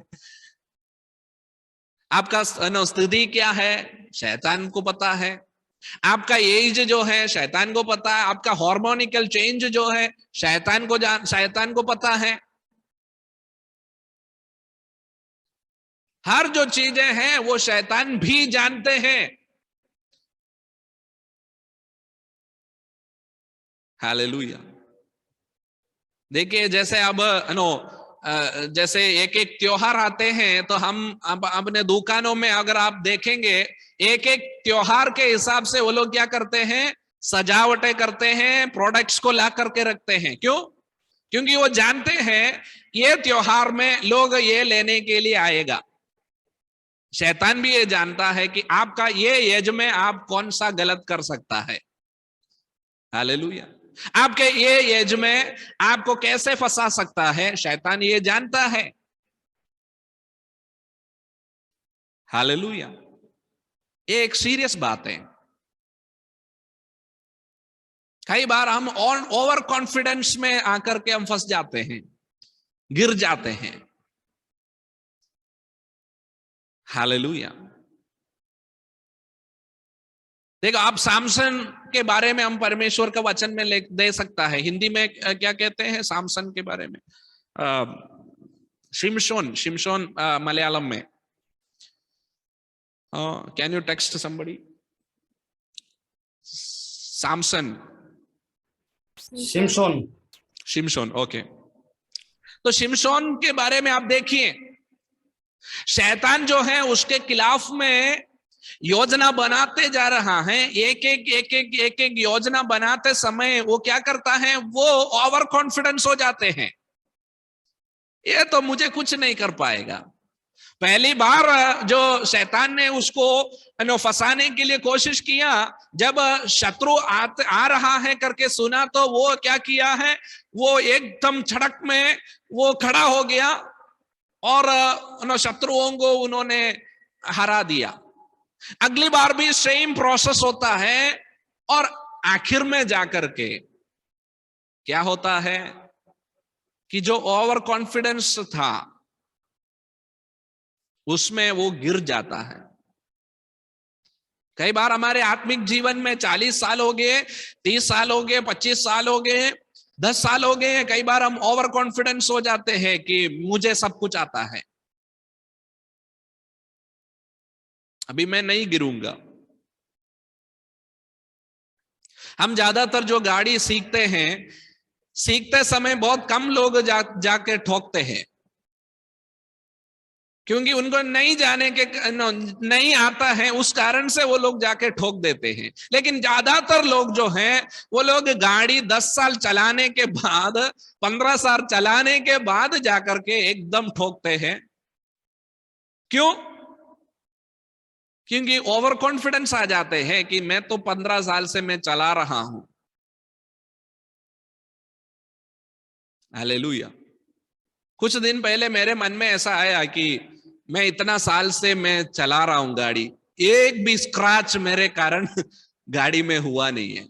Speaker 1: आपका स्थिति क्या है, शैतान को पता है। आपका एज जो है, शैतान को पता है। आपका हार्मोनिकल चेंज जो है, शैतान को पता है। हर जो चीजें हैं वो शैतान भी जानते हैं। हालेलुया। देखिए, जैसे अब जैसे एक एक त्योहार आते हैं, तो हम अब अपने दुकानों में अगर आप देखेंगे, एक एक त्योहार के हिसाब से वो लोग क्या करते हैं, सजावटें करते हैं, प्रोडक्ट्स को ला करके रखते हैं। क्यों? क्योंकि वो जानते हैं ये त्योहार में लोग ये लेने के लिए आएगा। शैतान भी ये जानता है कि आपका ये एज में आप कौन सा गलत कर सकता है। हालेलुया। आपके ये एज में आपको कैसे फंसा सकता है, शैतान ये जानता है। हालेलुया। ये एक सीरियस बात है। कई बार हम ओवर कॉन्फिडेंस में आकर के हम फंस जाते हैं, गिर जाते हैं। हालेलुया। देखो, आप सामसन के बारे में हम परमेश्वर का वचन में दे सकता है। हिंदी में क्या कहते हैं सामसन के बारे में? शिमशोन, शिमशोन मलयालम में। Can you text somebody? सामसन,
Speaker 2: शिमशोन,
Speaker 1: शिमशोन, ओके। तो शिमशोन के बारे में आप देखिए, शैतान जो है उसके खिलाफ में योजना बनाते जा रहा है। एक एक योजना बनाते समय वो क्या करता है, वो ओवर कॉन्फिडेंस हो जाते हैं। ये तो मुझे कुछ नहीं कर पाएगा। पहली बार जो शैतान ने उसको फंसाने के लिए कोशिश किया, जब शत्रु आ रहा है करके सुना, तो वो क्या किया है, वो एकदम झड़क में वो खड़ा हो गया और शत्रुओं को उन्होंने हरा दिया। अगली बार भी सेम प्रोसेस होता है, और आखिर में जाकर के क्या होता है कि जो ओवर कॉन्फिडेंस था उसमें वो गिर जाता है। कई बार हमारे आत्मिक जीवन में 40 साल हो गए, 30 साल हो गए, 25 साल हो गए, 10 साल हो गए, कई बार हम ओवर कॉन्फिडेंस हो जाते हैं कि मुझे सब कुछ आता है, अभी मैं नहीं गिरूंगा। हम ज्यादातर जो गाड़ी सीखते हैं, सीखते समय बहुत कम लोग जाके ठोकते हैं, क्योंकि उनको नहीं जाने के नहीं आता है, उस कारण से वो लोग जाके ठोक देते हैं। लेकिन ज्यादातर लोग जो हैं, वो लोग गाड़ी 10 साल चलाने के बाद, 15 साल चलाने के बाद जाकर के एकदम ठोकते हैं। क्यों? क्योंकि ओवर कॉन्फिडेंस आ जाते हैं कि मैं तो 15 साल से मैं चला रहा हूं। हालेलुया। कुछ दिन पहले मेरे मन में ऐसा आया कि मैं इतना साल से मैं चला रहा हूं गाड़ी, एक भी स्क्रैच मेरे कारण गाड़ी में हुआ नहीं है।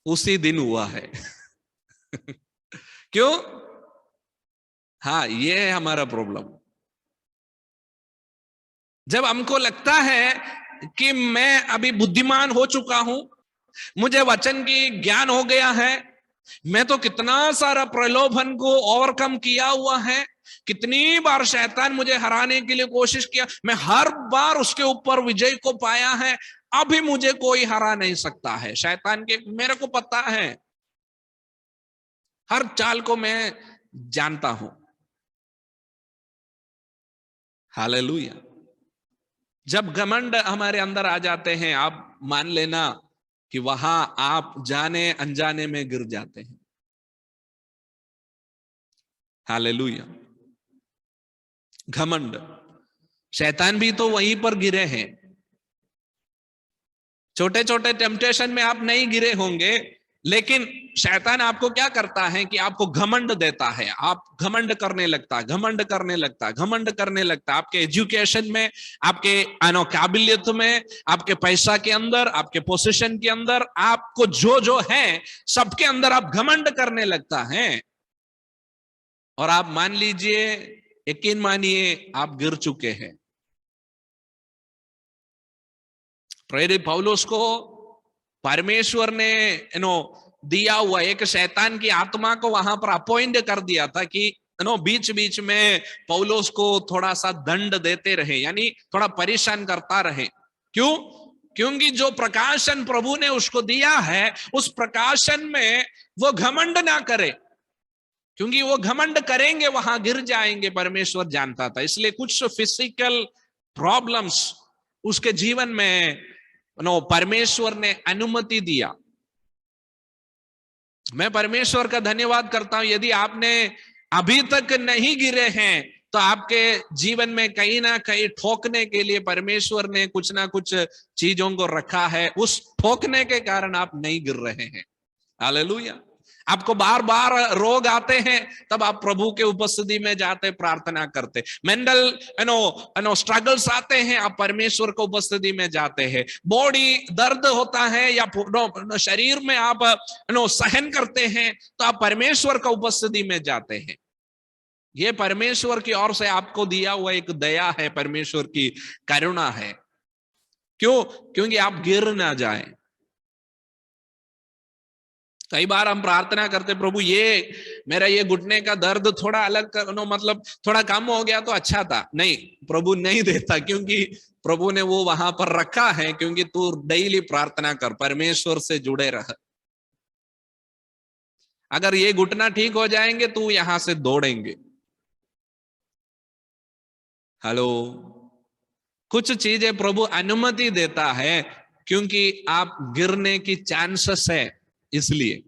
Speaker 1: उसी दिन हुआ है। क्यों? हाँ, ये है हमारा प्रॉब्लम। जब हमको लगता है कि मैं अभी बुद्धिमान हो चुका हूं, मुझे वचन की ज्ञान हो गया है, मैं तो कितना सारा प्रलोभन को ओवरकम किया हुआ है, कितनी बार शैतान मुझे हराने के लिए कोशिश किया, मैं हर बार उसके ऊपर विजय को पाया है, अभी मुझे कोई हरा नहीं सकता है। शैतान के मेरे को पता है, हर चाल को मैं जानता हूं। हालेलुया। जब घमंड हमारे अंदर आ जाते हैं, आप मान लेना कि वहां आप जाने अनजाने में गिर जाते हैं। हालेलुया। घमंड, शैतान भी तो वहीं पर गिरे हैं। छोटे छोटे टेम्पटेशन में आप नहीं गिरे होंगे, लेकिन शैतान आपको क्या करता है कि आपको घमंड देता है, आप घमंड करने लगता, घमंड करने लगता, घमंड करने लगता। आपके एजुकेशन में, आपके काबिलियत में, आपके पैसा के अंदर, आपके पोजीशन के अंदर, आपको जो जो है सबके अंदर आप घमंड करने लगता है। और आप मान लीजिए, यकीन मानिए, आप गिर चुके हैं। प्रेरित पौलुस को परमेश्वर ने दिया हुआ एक शैतान की आत्मा को वहां पर अपॉइंट कर दिया था कि बीच बीच में पौलुस को थोड़ा सा दंड देते रहे, यानी थोड़ा परेशान करता रहे। क्यों? क्योंकि जो प्रकाशन प्रभु ने उसको दिया है, उस प्रकाशन में वो घमंड ना करे, क्योंकि वो घमंड करेंगे वहां गिर जाएंगे, परमेश्वर जानता था। इसलिए कुछ फिजिकल प्रॉब्लम्स उसके जीवन में परमेश्वर ने अनुमति दिया। मैं परमेश्वर का धन्यवाद करता हूं। यदि आपने अभी तक नहीं गिरे हैं, तो आपके जीवन में कहीं ना कहीं ठोकने के लिए परमेश्वर ने कुछ ना कुछ चीजों को रखा है। उस ठोकने के कारण आप नहीं गिर रहे हैं। हालेलुया। आपको बार बार रोग आते हैं, तब आप प्रभु के उपस्थिति में जाते, प्रार्थना करते। मेंटल स्ट्रगल्स आते हैं, आप परमेश्वर को उपस्थिति में जाते हैं। बॉडी दर्द होता है या शरीर में आप सहन करते हैं, तो आप परमेश्वर का उपस्थिति में जाते हैं। ये परमेश्वर की ओर से आपको दिया हुआ एक दया है, परमेश्वर की करुणा है। क्यों? क्योंकि आप गिर ना जाएं। कई बार हम प्रार्थना करते, प्रभु ये मेरा ये घुटने का दर्द थोड़ा अलग कर, मतलब थोड़ा कम हो गया तो अच्छा था। नहीं, प्रभु नहीं देता, क्योंकि प्रभु ने वो वहां पर रखा है, क्योंकि तू डेली प्रार्थना कर, परमेश्वर से जुड़े रह। अगर ये घुटना ठीक हो जाएंगे तो यहां से दौड़ेंगे। हेलो। कुछ चीजें प्रभु अनुमति देता है, क्योंकि आप गिरने की चांसेस है, इसलिए।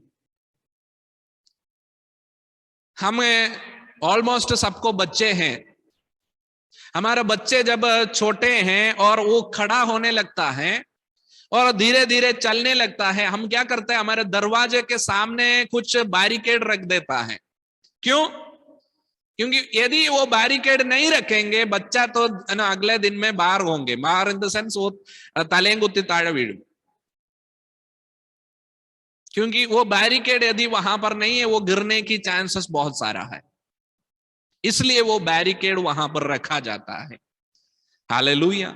Speaker 1: हमें ऑलमोस्ट सबको बच्चे हैं। हमारे बच्चे जब छोटे हैं और वो खड़ा होने लगता है और धीरे धीरे चलने लगता है, हम क्या करते हैं, हमारे दरवाजे के सामने कुछ बैरिकेड रख देता है। क्यों? क्योंकि यदि वो बैरिकेड नहीं रखेंगे, बच्चा तो अगले दिन में बाहर होंगे, बाहर इन द सेंस वो तलेंगुत्ती ताड़े वीड़। क्योंकि वो बैरिकेड यदि वहां पर नहीं है, वो गिरने की चांसेस बहुत सारा है, इसलिए वो बैरिकेड वहां पर रखा जाता है। हालेलुया।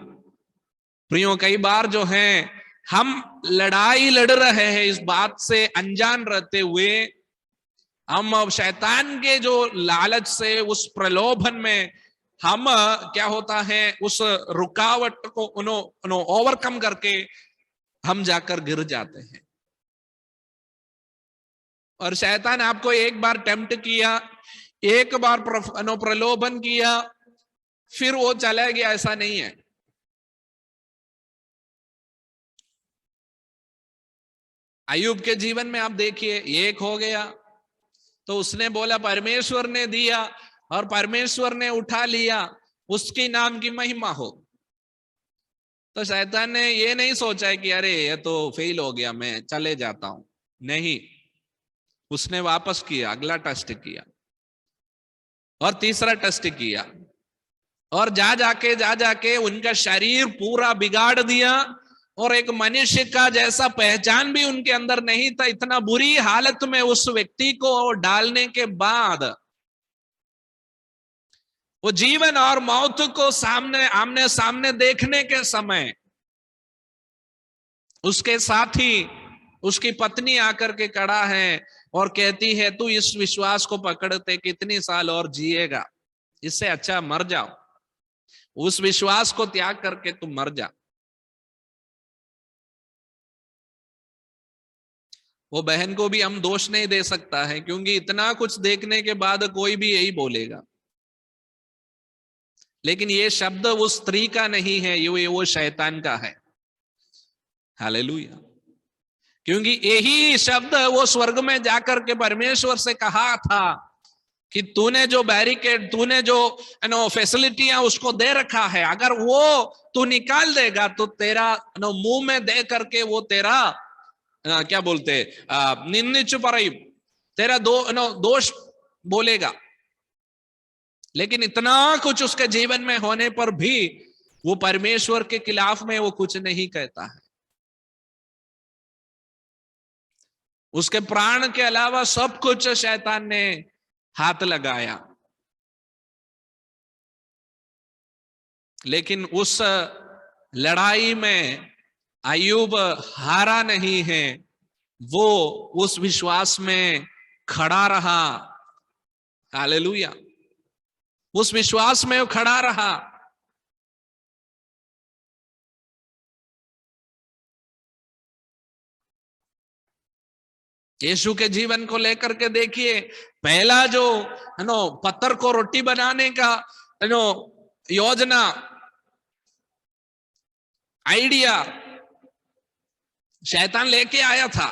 Speaker 1: प्रियो, कई बार जो है हम लड़ाई लड़ रहे हैं इस बात से अनजान रहते हुए, हम शैतान के जो लालच से, उस प्रलोभन में हम क्या होता है, उस रुकावट को ओवरकम करके हम जाकर गिर जाते हैं। और शैतान आपको एक बार टेम्प्ट किया, एक बार प्रलोभन किया, फिर वो चला गया, ऐसा नहीं है। अय्यूब के जीवन में आप देखिए, एक हो गया तो उसने बोला परमेश्वर ने दिया और परमेश्वर ने उठा लिया, उसके नाम की महिमा हो। तो शैतान ने ये नहीं सोचा है कि अरे ये तो फेल हो गया, मैं चले जाता हूं। नहीं, उसने वापस किया, अगला टेस्ट किया और तीसरा टेस्ट किया, और जा जाके उनका शरीर पूरा बिगाड़ दिया, और एक मनुष्य का जैसा पहचान भी उनके अंदर नहीं था। इतना बुरी हालत में उस व्यक्ति को डालने के बाद वो जीवन और मौत को आमने सामने देखने के समय उसके साथी, उसकी पत्नी आकर के खड़ा है और कहती है तू इस विश्वास को पकड़ते कितनी साल और जिएगा, इससे अच्छा मर जाओ, उस विश्वास को त्याग करके तू मर जा। वो बहन को भी हम दोष नहीं दे सकता है, क्योंकि इतना कुछ देखने के बाद कोई भी यही बोलेगा। लेकिन ये शब्द उस स्त्री का नहीं है, ये वो शैतान का है। हालेलुया। क्योंकि यही शब्द वो स्वर्ग में जाकर के परमेश्वर से कहा था कि तूने जो बैरिकेड, तूने जो फैसिलिटियां उसको दे रखा है, अगर वो तू निकाल देगा तो तेरा मुंह में दे करके वो तेरा क्या बोलते निंदिच परई, तेरा दोष बोलेगा। लेकिन इतना कुछ उसके जीवन में होने पर भी वो परमेश्वर के खिलाफ में वो कुछ नहीं कहता है। उसके प्राण के अलावा सब कुछ शैतान ने हाथ लगाया, लेकिन उस लड़ाई में अय्यूब हारा नहीं है। वो उस विश्वास में खड़ा रहा। हालेलुया। उस विश्वास में वो खड़ा रहा। यीशु के जीवन को लेकर के देखिए, पहला जो पत्थर को रोटी बनाने का योजना, आइडिया शैतान लेके आया था,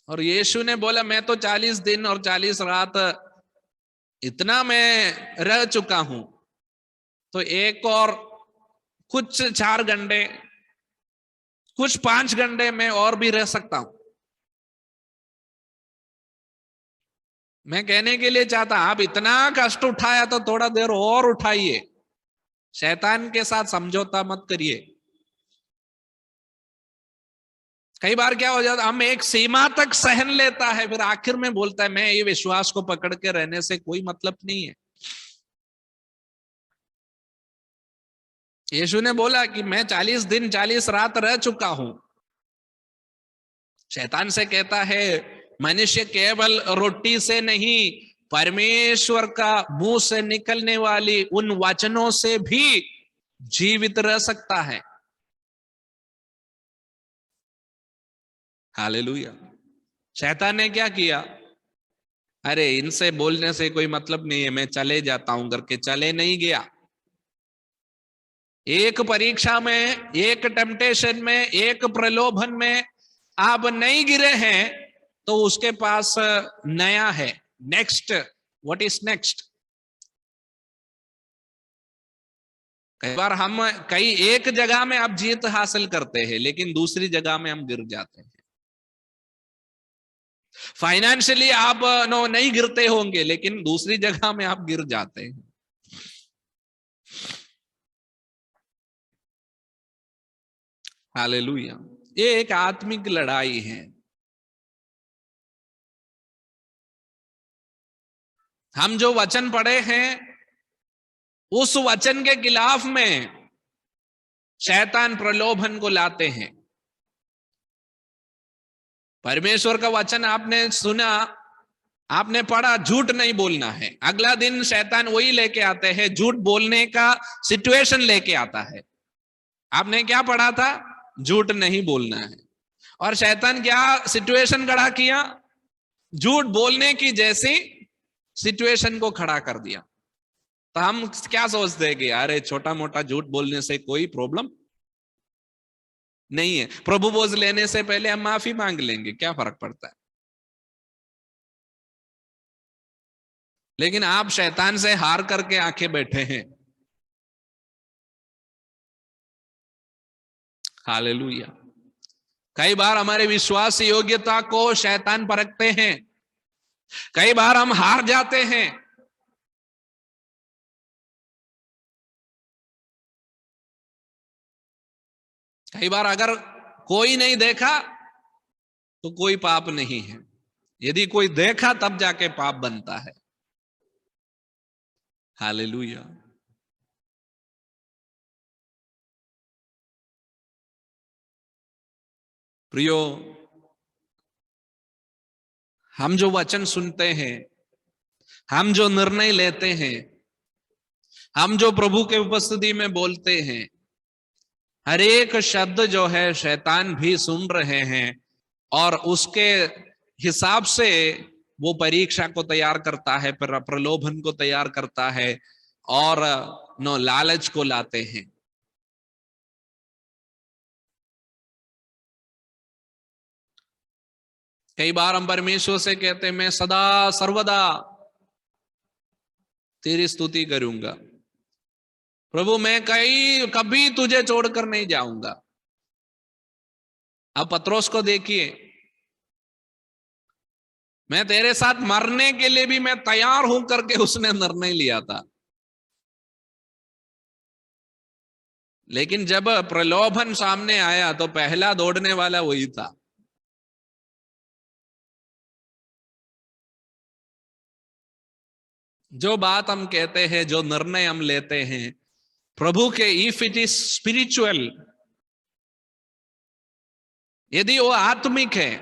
Speaker 1: और यीशु ने बोला मैं तो 40 दिन और 40 रात इतना मैं रह चुका हूं, तो एक और कुछ 4 घंटे, कुछ 5 घंटे में और भी रह सकता हूं। मैं कहने के लिए चाहता, आप इतना कष्ट उठाया तो थोड़ा देर और उठाइए, शैतान के साथ समझौता मत करिए। कई बार क्या हो जाता, हम एक सीमा तक सहन लेता है, फिर आखिर में बोलता है मैं ये विश्वास को पकड़ के रहने से कोई मतलब नहीं है। यीशु ने बोला कि मैं 40 दिन 40 रात रह चुका हूं। शैतान से कहता है मनुष्य केवल रोटी से नहीं, परमेश्वर का मुंह से निकलने वाली उन वचनों से भी जीवित रह सकता है। हालेलुया। शैतान ने क्या किया, अरे इनसे बोलने से कोई मतलब नहीं है, मैं चले जाता हूं करके चले नहीं गया। एक परीक्षा में, एक टेम्पटेशन में, एक प्रलोभन में आप नहीं गिरे हैं तो उसके पास नया है, नेक्स्ट, व्हाट इज नेक्स्ट। कई बार हम एक जगह में आप जीत हासिल करते हैं, लेकिन दूसरी जगह में हम गिर जाते हैं। फाइनेंशियली आप नहीं गिरते होंगे, लेकिन दूसरी जगह में आप गिर जाते हैं। हालेलुया। ये एक आत्मिक लड़ाई है। हम जो वचन पढ़े हैं उस वचन के खिलाफ में शैतान प्रलोभन को लाते हैं। परमेश्वर का वचन आपने सुना, आपने पढ़ा, झूठ नहीं बोलना है, अगला दिन शैतान वही लेके आते हैं, झूठ बोलने का सिचुएशन लेके आता है। आपने क्या पढ़ा था, झूठ नहीं बोलना है, और शैतान क्या सिचुएशन खड़ा किया, झूठ बोलने की जैसी सिचुएशन को खड़ा कर दिया। तो हम क्या सोचते हैं कि अरे छोटा मोटा झूठ बोलने से कोई प्रॉब्लम नहीं है, प्रभु बोझ लेने से पहले हम माफी मांग लेंगे, क्या फर्क पड़ता है। लेकिन आप शैतान से हार करके आंखें बैठे हैं। हालेलुया। कई बार हमारे विश्वास योग्यता को शैतान परखते हैं, कई बार हम हार जाते हैं। कई बार अगर कोई नहीं देखा तो कोई पाप नहीं है, यदि कोई देखा तब जाके पाप बनता है। हालेलुया। प्रियो, हम जो वचन सुनते हैं, हम जो निर्णय लेते हैं, हम जो प्रभु के उपस्थिति में बोलते हैं, हर एक शब्द जो है शैतान भी सुन रहे हैं और उसके हिसाब से वो परीक्षा को तैयार करता है, प्रलोभन को तैयार करता है और नो लालच को लाते हैं। कई बार हम परमेश्वर से कहते हैं मैं सदा सर्वदा तेरी स्तुति करूंगा, प्रभु मैं कभी तुझे छोड़कर नहीं जाऊंगा। अब पत्रोस को देखिए, मैं तेरे साथ मरने के लिए भी मैं तैयार हूं करके उसने निर्णय लिया था। लेकिन जब प्रलोभन सामने आया तो पहला दौड़ने वाला वही था। जो बात हम कहते हैं, जो निर्णय हम लेते हैं प्रभु के, इफ इट इज स्पिरिचुअल, यदि वो आत्मिक है,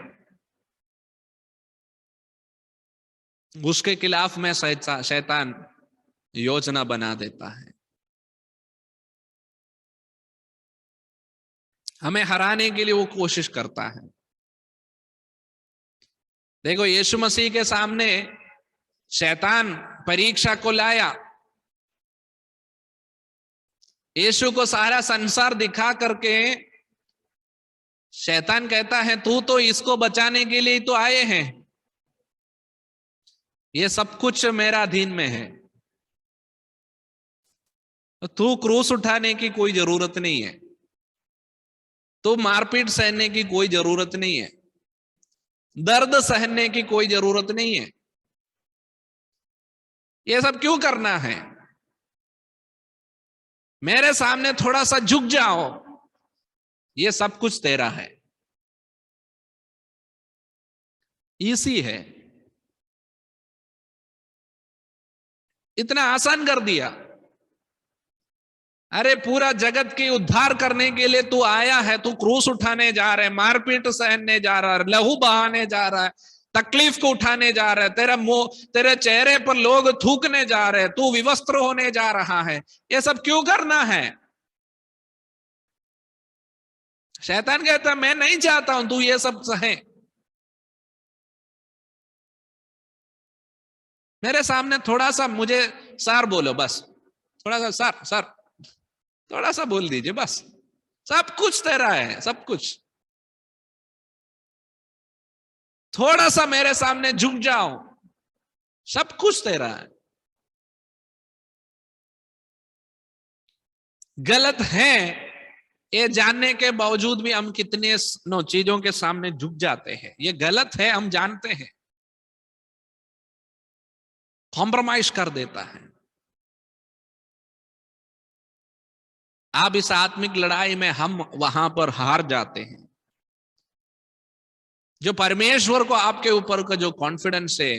Speaker 1: उसके खिलाफ में शैतान योजना बना देता है, हमें हराने के लिए वो कोशिश करता है। देखो यीशु मसीह के सामने शैतान परीक्षा को लाया, यीशु को सारा संसार दिखा करके शैतान कहता है तू तो इसको बचाने के लिए तो आए हैं, ये सब कुछ मेरा अधीन में है, तू क्रूस उठाने की कोई जरूरत नहीं है, तो मारपीट सहने की कोई जरूरत नहीं है, दर्द सहने की कोई जरूरत नहीं है, ये सब क्यों करना है, मेरे सामने थोड़ा सा झुक जाओ, ये सब कुछ तेरा है। इसी है, इतना आसान कर दिया। अरे पूरा जगत की उद्धार करने के लिए तू आया है, तू क्रूस उठाने जा रहा है, मारपीट सहने जा रहा है, लहू बहाने जा रहा है, तकलीफ को उठाने जा रहा है, तेरा मुंह, तेरे चेहरे पर लोग थूकने जा रहे हैं, तू विवस्त्र होने जा रहा है, ये सब क्यों करना है। शैतान कहता है मैं नहीं चाहता हूं तू ये सब सहे, मेरे सामने थोड़ा सा मुझे सर बोलो, बस थोड़ा सा सर सर थोड़ा सा बोल दीजिए, बस सब कुछ तेरा है, सब कुछ, थोड़ा सा मेरे सामने झुक जाओ, सब कुछ तेरा है। गलत है ये जानने के बावजूद भी हम कितने चीजों के सामने झुक जाते हैं, ये गलत है हम जानते हैं, कॉम्प्रोमाइज कर देता है। आप इस आत्मिक लड़ाई में हम वहां पर हार जाते हैं। जो परमेश्वर को आपके ऊपर का जो कॉन्फिडेंस है,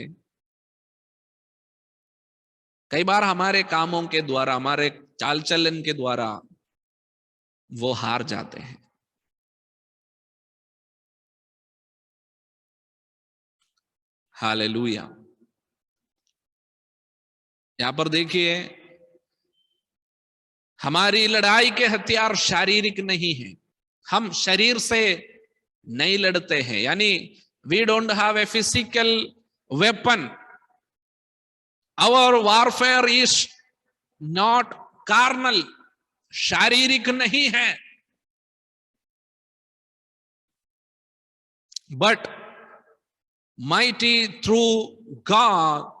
Speaker 1: कई बार हमारे कामों के द्वारा, हमारे चाल चलन के द्वारा वो हार जाते हैं। हालेलुया। यहां पर देखिए, हमारी लड़ाई के हथियार शारीरिक नहीं है, हम शरीर से नहीं लड़ते हैं, यानी we don't have a physical weapon. Our warfare is not carnal, शारीरिक नहीं है, but mighty through God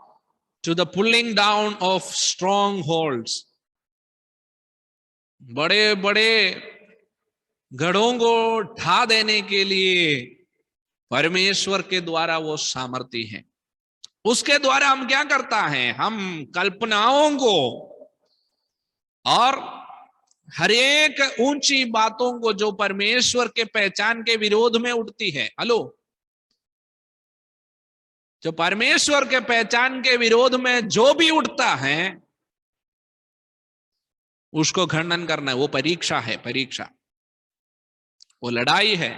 Speaker 1: to the pulling down of strongholds. बड़े बड़े गढ़ों को ढा देने के लिए परमेश्वर के द्वारा वो सामर्थी है। उसके द्वारा हम क्या करता है, हम कल्पनाओं को और हर एक ऊंची बातों को जो परमेश्वर के पहचान के विरोध में उठती है, हेलो, जो परमेश्वर के पहचान के विरोध में जो भी उठता है उसको खंडन करना है। वो परीक्षा है, परीक्षा, वो लड़ाई है।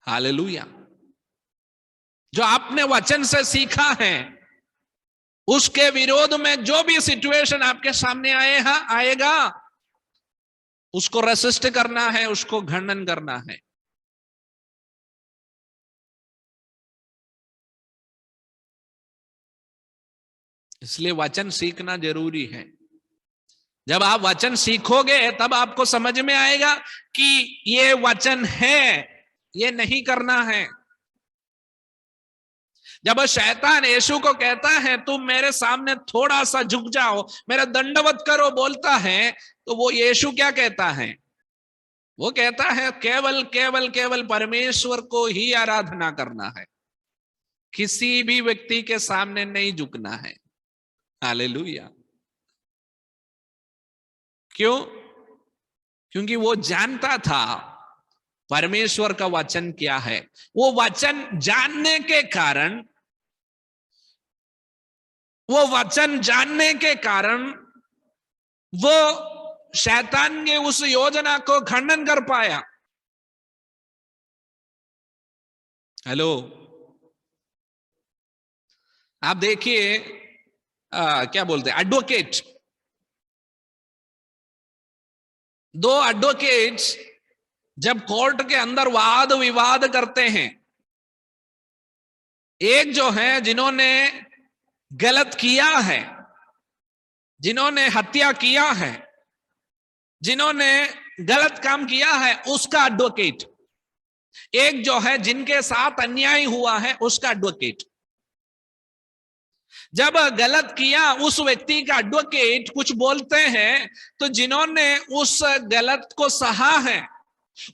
Speaker 1: हालेलुया। जो आपने वचन से सीखा है उसके विरोध में जो भी सिचुएशन आपके सामने आएगा उसको रेसिस्ट करना है, उसको खंडन करना है। इसलिए वचन सीखना जरूरी है। जब आप वचन सीखोगे तब आपको समझ में आएगा कि ये वचन है, ये नहीं करना है। जब शैतान यीशु को कहता है तुम मेरे सामने थोड़ा सा झुक जाओ, मेरा दंडवत करो बोलता है, तो वो यीशु क्या कहता है? वो कहता है केवल केवल केवल परमेश्वर को ही आराधना करना है, किसी भी व्यक्ति के सामने नहीं झुकना है। हालेलुया। क्यों? क्योंकि वो जानता था परमेश्वर का वचन क्या है। वो वचन जानने के कारण, वो वचन जानने के कारण वो शैतान के उस योजना को खंडन कर पाया। हेलो, आप देखिए क्या बोलते हैं, एडवोकेट, दो एडवोकेट्स जब कोर्ट के अंदर वाद विवाद करते हैं, एक जो है जिन्होंने गलत किया है, जिन्होंने हत्या किया है, जिन्होंने गलत काम किया है, उसका एडवोकेट, एक जो है जिनके साथ अन्याय हुआ है उसका एडवोकेट। जब गलत किया उस व्यक्ति का एडवोकेट कुछ बोलते हैं तो जिन्होंने उस गलत को सहा है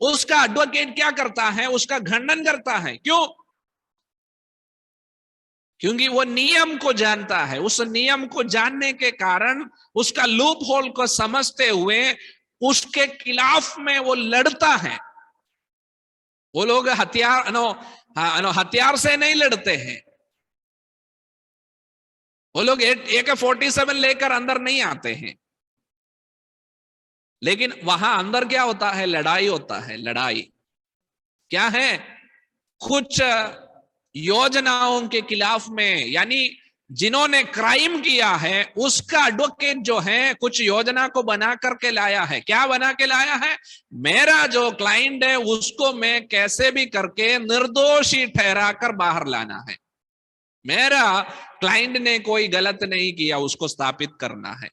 Speaker 1: उसका एडवोकेट क्या करता है? उसका खंडन करता है। क्यों? क्योंकि वो नियम को जानता है। उस नियम को जानने के कारण, उसका लूप होल को समझते हुए उसके खिलाफ में वो लड़ता है। वो लोग हथियार से नहीं लड़ते हैं, वो लोग AK-47 लेकर अंदर नहीं आते हैं, लेकिन वहां अंदर क्या होता है? लड़ाई होता है। लड़ाई क्या है? कुछ योजनाओं के खिलाफ में, यानी जिन्होंने क्राइम किया है उसका एडवोकेट जो है कुछ योजना को बना करके लाया है। क्या बना के लाया है? मेरा जो क्लाइंट है उसको मैं कैसे भी करके निर्दोषी ठहरा कर बाहर लाना है। मेरा क्लाइंट ने कोई गलत नहीं किया, उसको स्थापित करना है।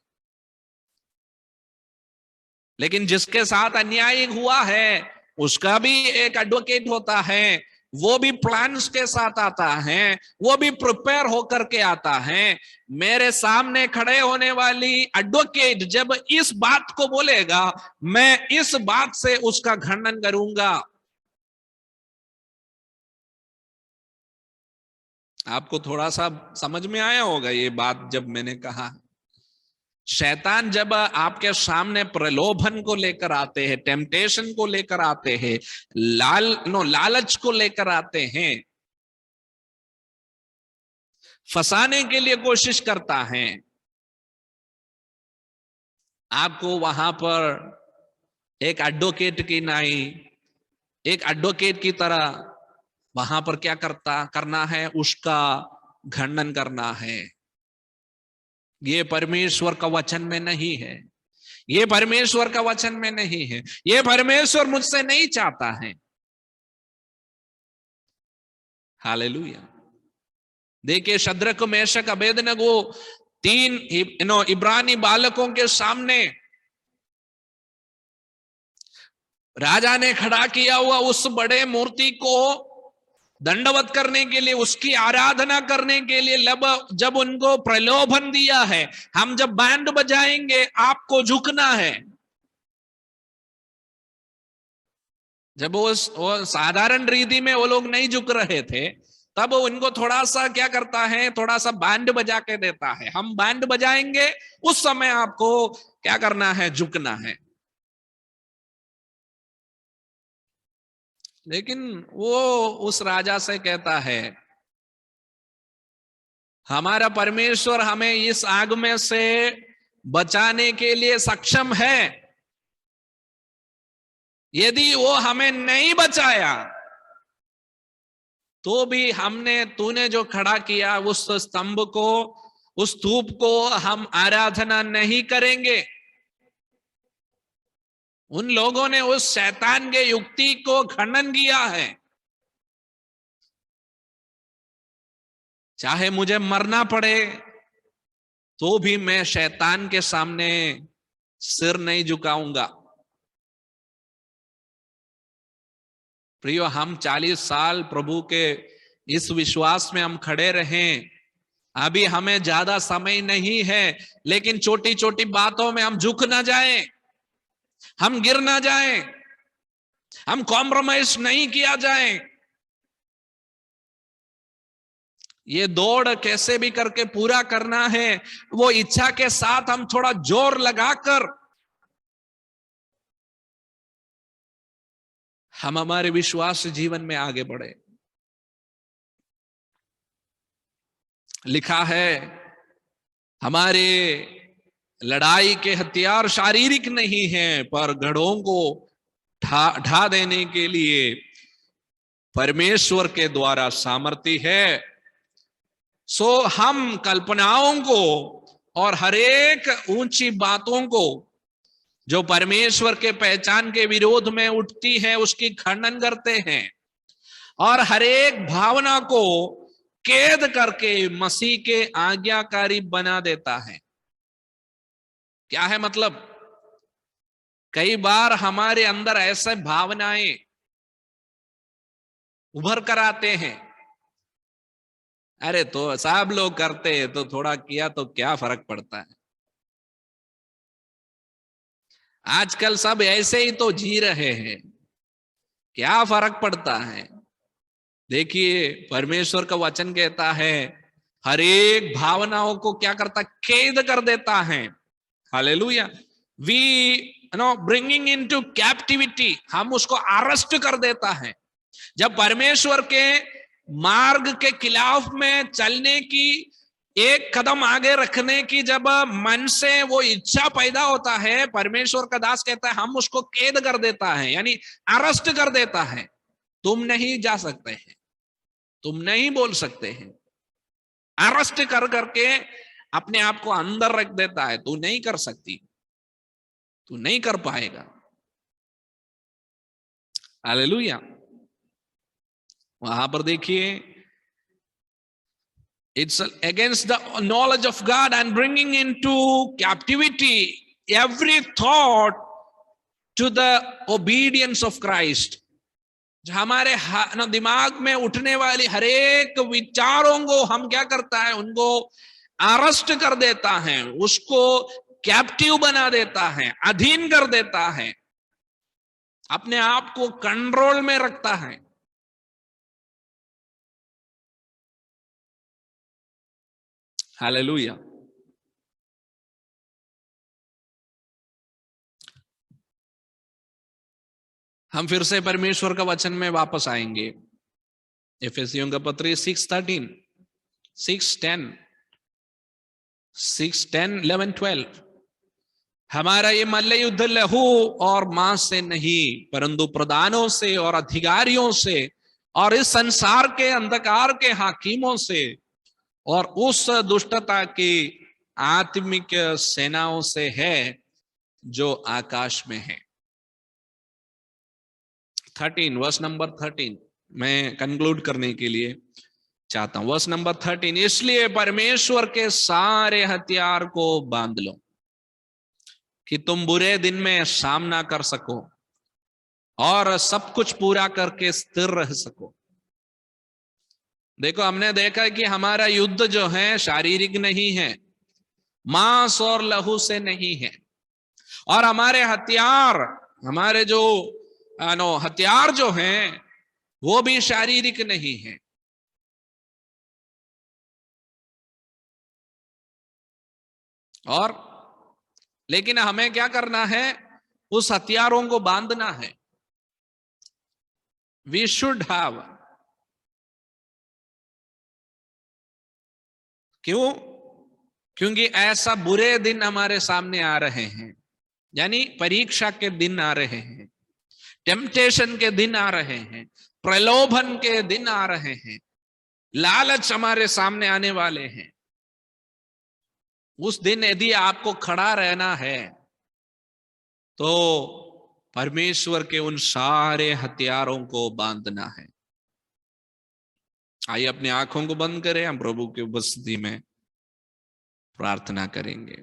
Speaker 1: लेकिन जिसके साथ अन्याय हुआ है उसका भी एक एडवोकेट होता है, वो भी प्लान्स के साथ आता है, वो भी प्रिपेयर होकर के आता है। मेरे सामने खड़े होने वाली एडवोकेट जब इस बात को बोलेगा, मैं इस बात से उसका खंडन करूंगा। आपको थोड़ा सा समझ में आया होगा ये बात जब मैंने कहा। शैतान जब आपके सामने प्रलोभन को लेकर आते हैं, टेम्पटेशन को लेकर आते हैं, लालच को लेकर आते हैं, फंसाने के लिए कोशिश करता है, आपको वहां पर एक एडवोकेट की नाई, एक एडवोकेट की तरह वहां पर क्या करना है? उसका खंडन करना है। ये परमेश्वर का वचन में नहीं है, ये परमेश्वर का वचन में नहीं है, ये परमेश्वर मुझसे नहीं चाहता है। हालेलुया। देखिए शद्रक मेशक अबेदनगो 3 इब्रानी बालकों के सामने राजा ने खड़ा किया हुआ उस बड़े मूर्ति को दंडवत करने के लिए, उसकी आराधना करने के लिए जब उनको प्रलोभन दिया है, हम जब बैंड बजाएंगे आपको झुकना है। जब वो साधारण रीति में वो लोग नहीं झुक रहे थे, तब उनको थोड़ा सा क्या करता है, थोड़ा सा बैंड बजा के देता है, हम बैंड बजाएंगे उस समय आपको क्या करना है, झुकना है। लेकिन वो उस राजा से कहता है, हमारा परमेश्वर हमें इस आग में से बचाने के लिए सक्षम है। यदि वो हमें नहीं बचाया तो भी तूने जो खड़ा किया उस स्तंभ को, उस स्तूप को हम आराधना नहीं करेंगे। उन लोगों ने उस शैतान के युक्ति को खंडन किया है। चाहे मुझे मरना पड़े तो भी मैं शैतान के सामने सिर नहीं झुकाऊंगा। प्रियो, हम 40 साल प्रभु के इस विश्वास में हम खड़े रहें। अभी हमें ज्यादा समय नहीं है, लेकिन छोटी छोटी बातों में हम झुक ना जाएं, हम गिर ना जाएं, हम कॉम्प्रोमाइज नहीं किया जाए। ये दौड़ कैसे भी करके पूरा करना है, वो इच्छा के साथ हम थोड़ा जोर लगाकर हम हमारे विश्वास जीवन में आगे बढ़े। लिखा है, हमारे लड़ाई के हथियार शारीरिक नहीं हैं, पर गढ़ों को ढा देने के लिए परमेश्वर के द्वारा सामर्थ्य है। सो हम कल्पनाओं को और हरेक ऊंची बातों को जो परमेश्वर के पहचान के विरोध में उठती है उसकी खंडन करते हैं, और हरेक भावना को कैद करके मसीह के आज्ञाकारी बना देता है। क्या है मतलब? कई बार हमारे अंदर ऐसे भावनाएं उभर कर आते हैं, अरे तो सब लोग करते हैं तो थोड़ा किया तो क्या फर्क पड़ता है, आजकल सब ऐसे ही तो जी रहे हैं, क्या फर्क पड़ता है। देखिए परमेश्वर का वचन कहता है, हर एक भावनाओं को क्या करता, कैद कर देता है। Hallelujah. We bringing into captivity, हम उसको अरेस्ट कर देता है। जब परमेश्वर के मार्ग के खिलाफ में चलने की, एक कदम आगे रखने की जब मन से वो इच्छा पैदा होता है, परमेश्वर का दास कहता है हम उसको कैद कर देता है, यानी अरेस्ट कर देता है। तुम नहीं जा सकते हैं, तुम नहीं बोल सकते हैं, अरेस्ट कर करके अपने आप को अंदर रख देता है। तू नहीं कर सकती, तू नहीं कर पाएगा। हालेलुया। वहां पर देखिए, it's against the knowledge of God and bringing into captivity every thought to the obedience of Christ। जो हमारे दिमाग में उठने वाली हरेक विचारों को हम क्या करता है, उनको अरेस्ट कर देता है, उसको कैप्टिव बना देता है, अधीन कर देता है, अपने आप को कंट्रोल में रखता है। हालेलुया। हम फिर से परमेश्वर का वचन में वापस आएंगे। एफेसियों का पत्र 6:13, 6:10, 6:10, 11, 12। हमारा ये मल्ल युद्ध लहू और मांस से नहीं, परंतु प्रधानों से और अधिकारियों से और इस संसार के अंधकार के हाकिमों से और उस दुष्टता की आत्मिक सेनाओं से है जो आकाश में है। 13, वर्स नंबर 13। मैं कंक्लूड करने के लिए चाहता हूं। वर्स नंबर 13, इसलिए परमेश्वर के सारे हथियार को बांध लो कि तुम बुरे दिन में सामना कर सको और सब कुछ पूरा करके स्थिर रह सको। देखो, हमने देखा है कि हमारा युद्ध जो है शारीरिक नहीं है, मांस और लहू से नहीं है, और हमारे हथियार, हमारे जो हथियार जो हैं वो भी शारीरिक नहीं है। और लेकिन हमें क्या करना है, उस हथियारों को बांधना है। वी शुड हैव, क्यों? क्योंकि ऐसा बुरे दिन हमारे सामने आ रहे हैं, यानी परीक्षा के दिन आ रहे हैं, टेम्पटेशन के दिन आ रहे हैं, प्रलोभन के दिन आ रहे हैं, लालच हमारे सामने आने वाले हैं। उस दिन यदि आपको खड़ा रहना है तो परमेश्वर के उन सारे हथियारों को बांधना है। आइए अपनी आंखों को बंद करें, हम प्रभु की उपस्थिति में प्रार्थना करेंगे।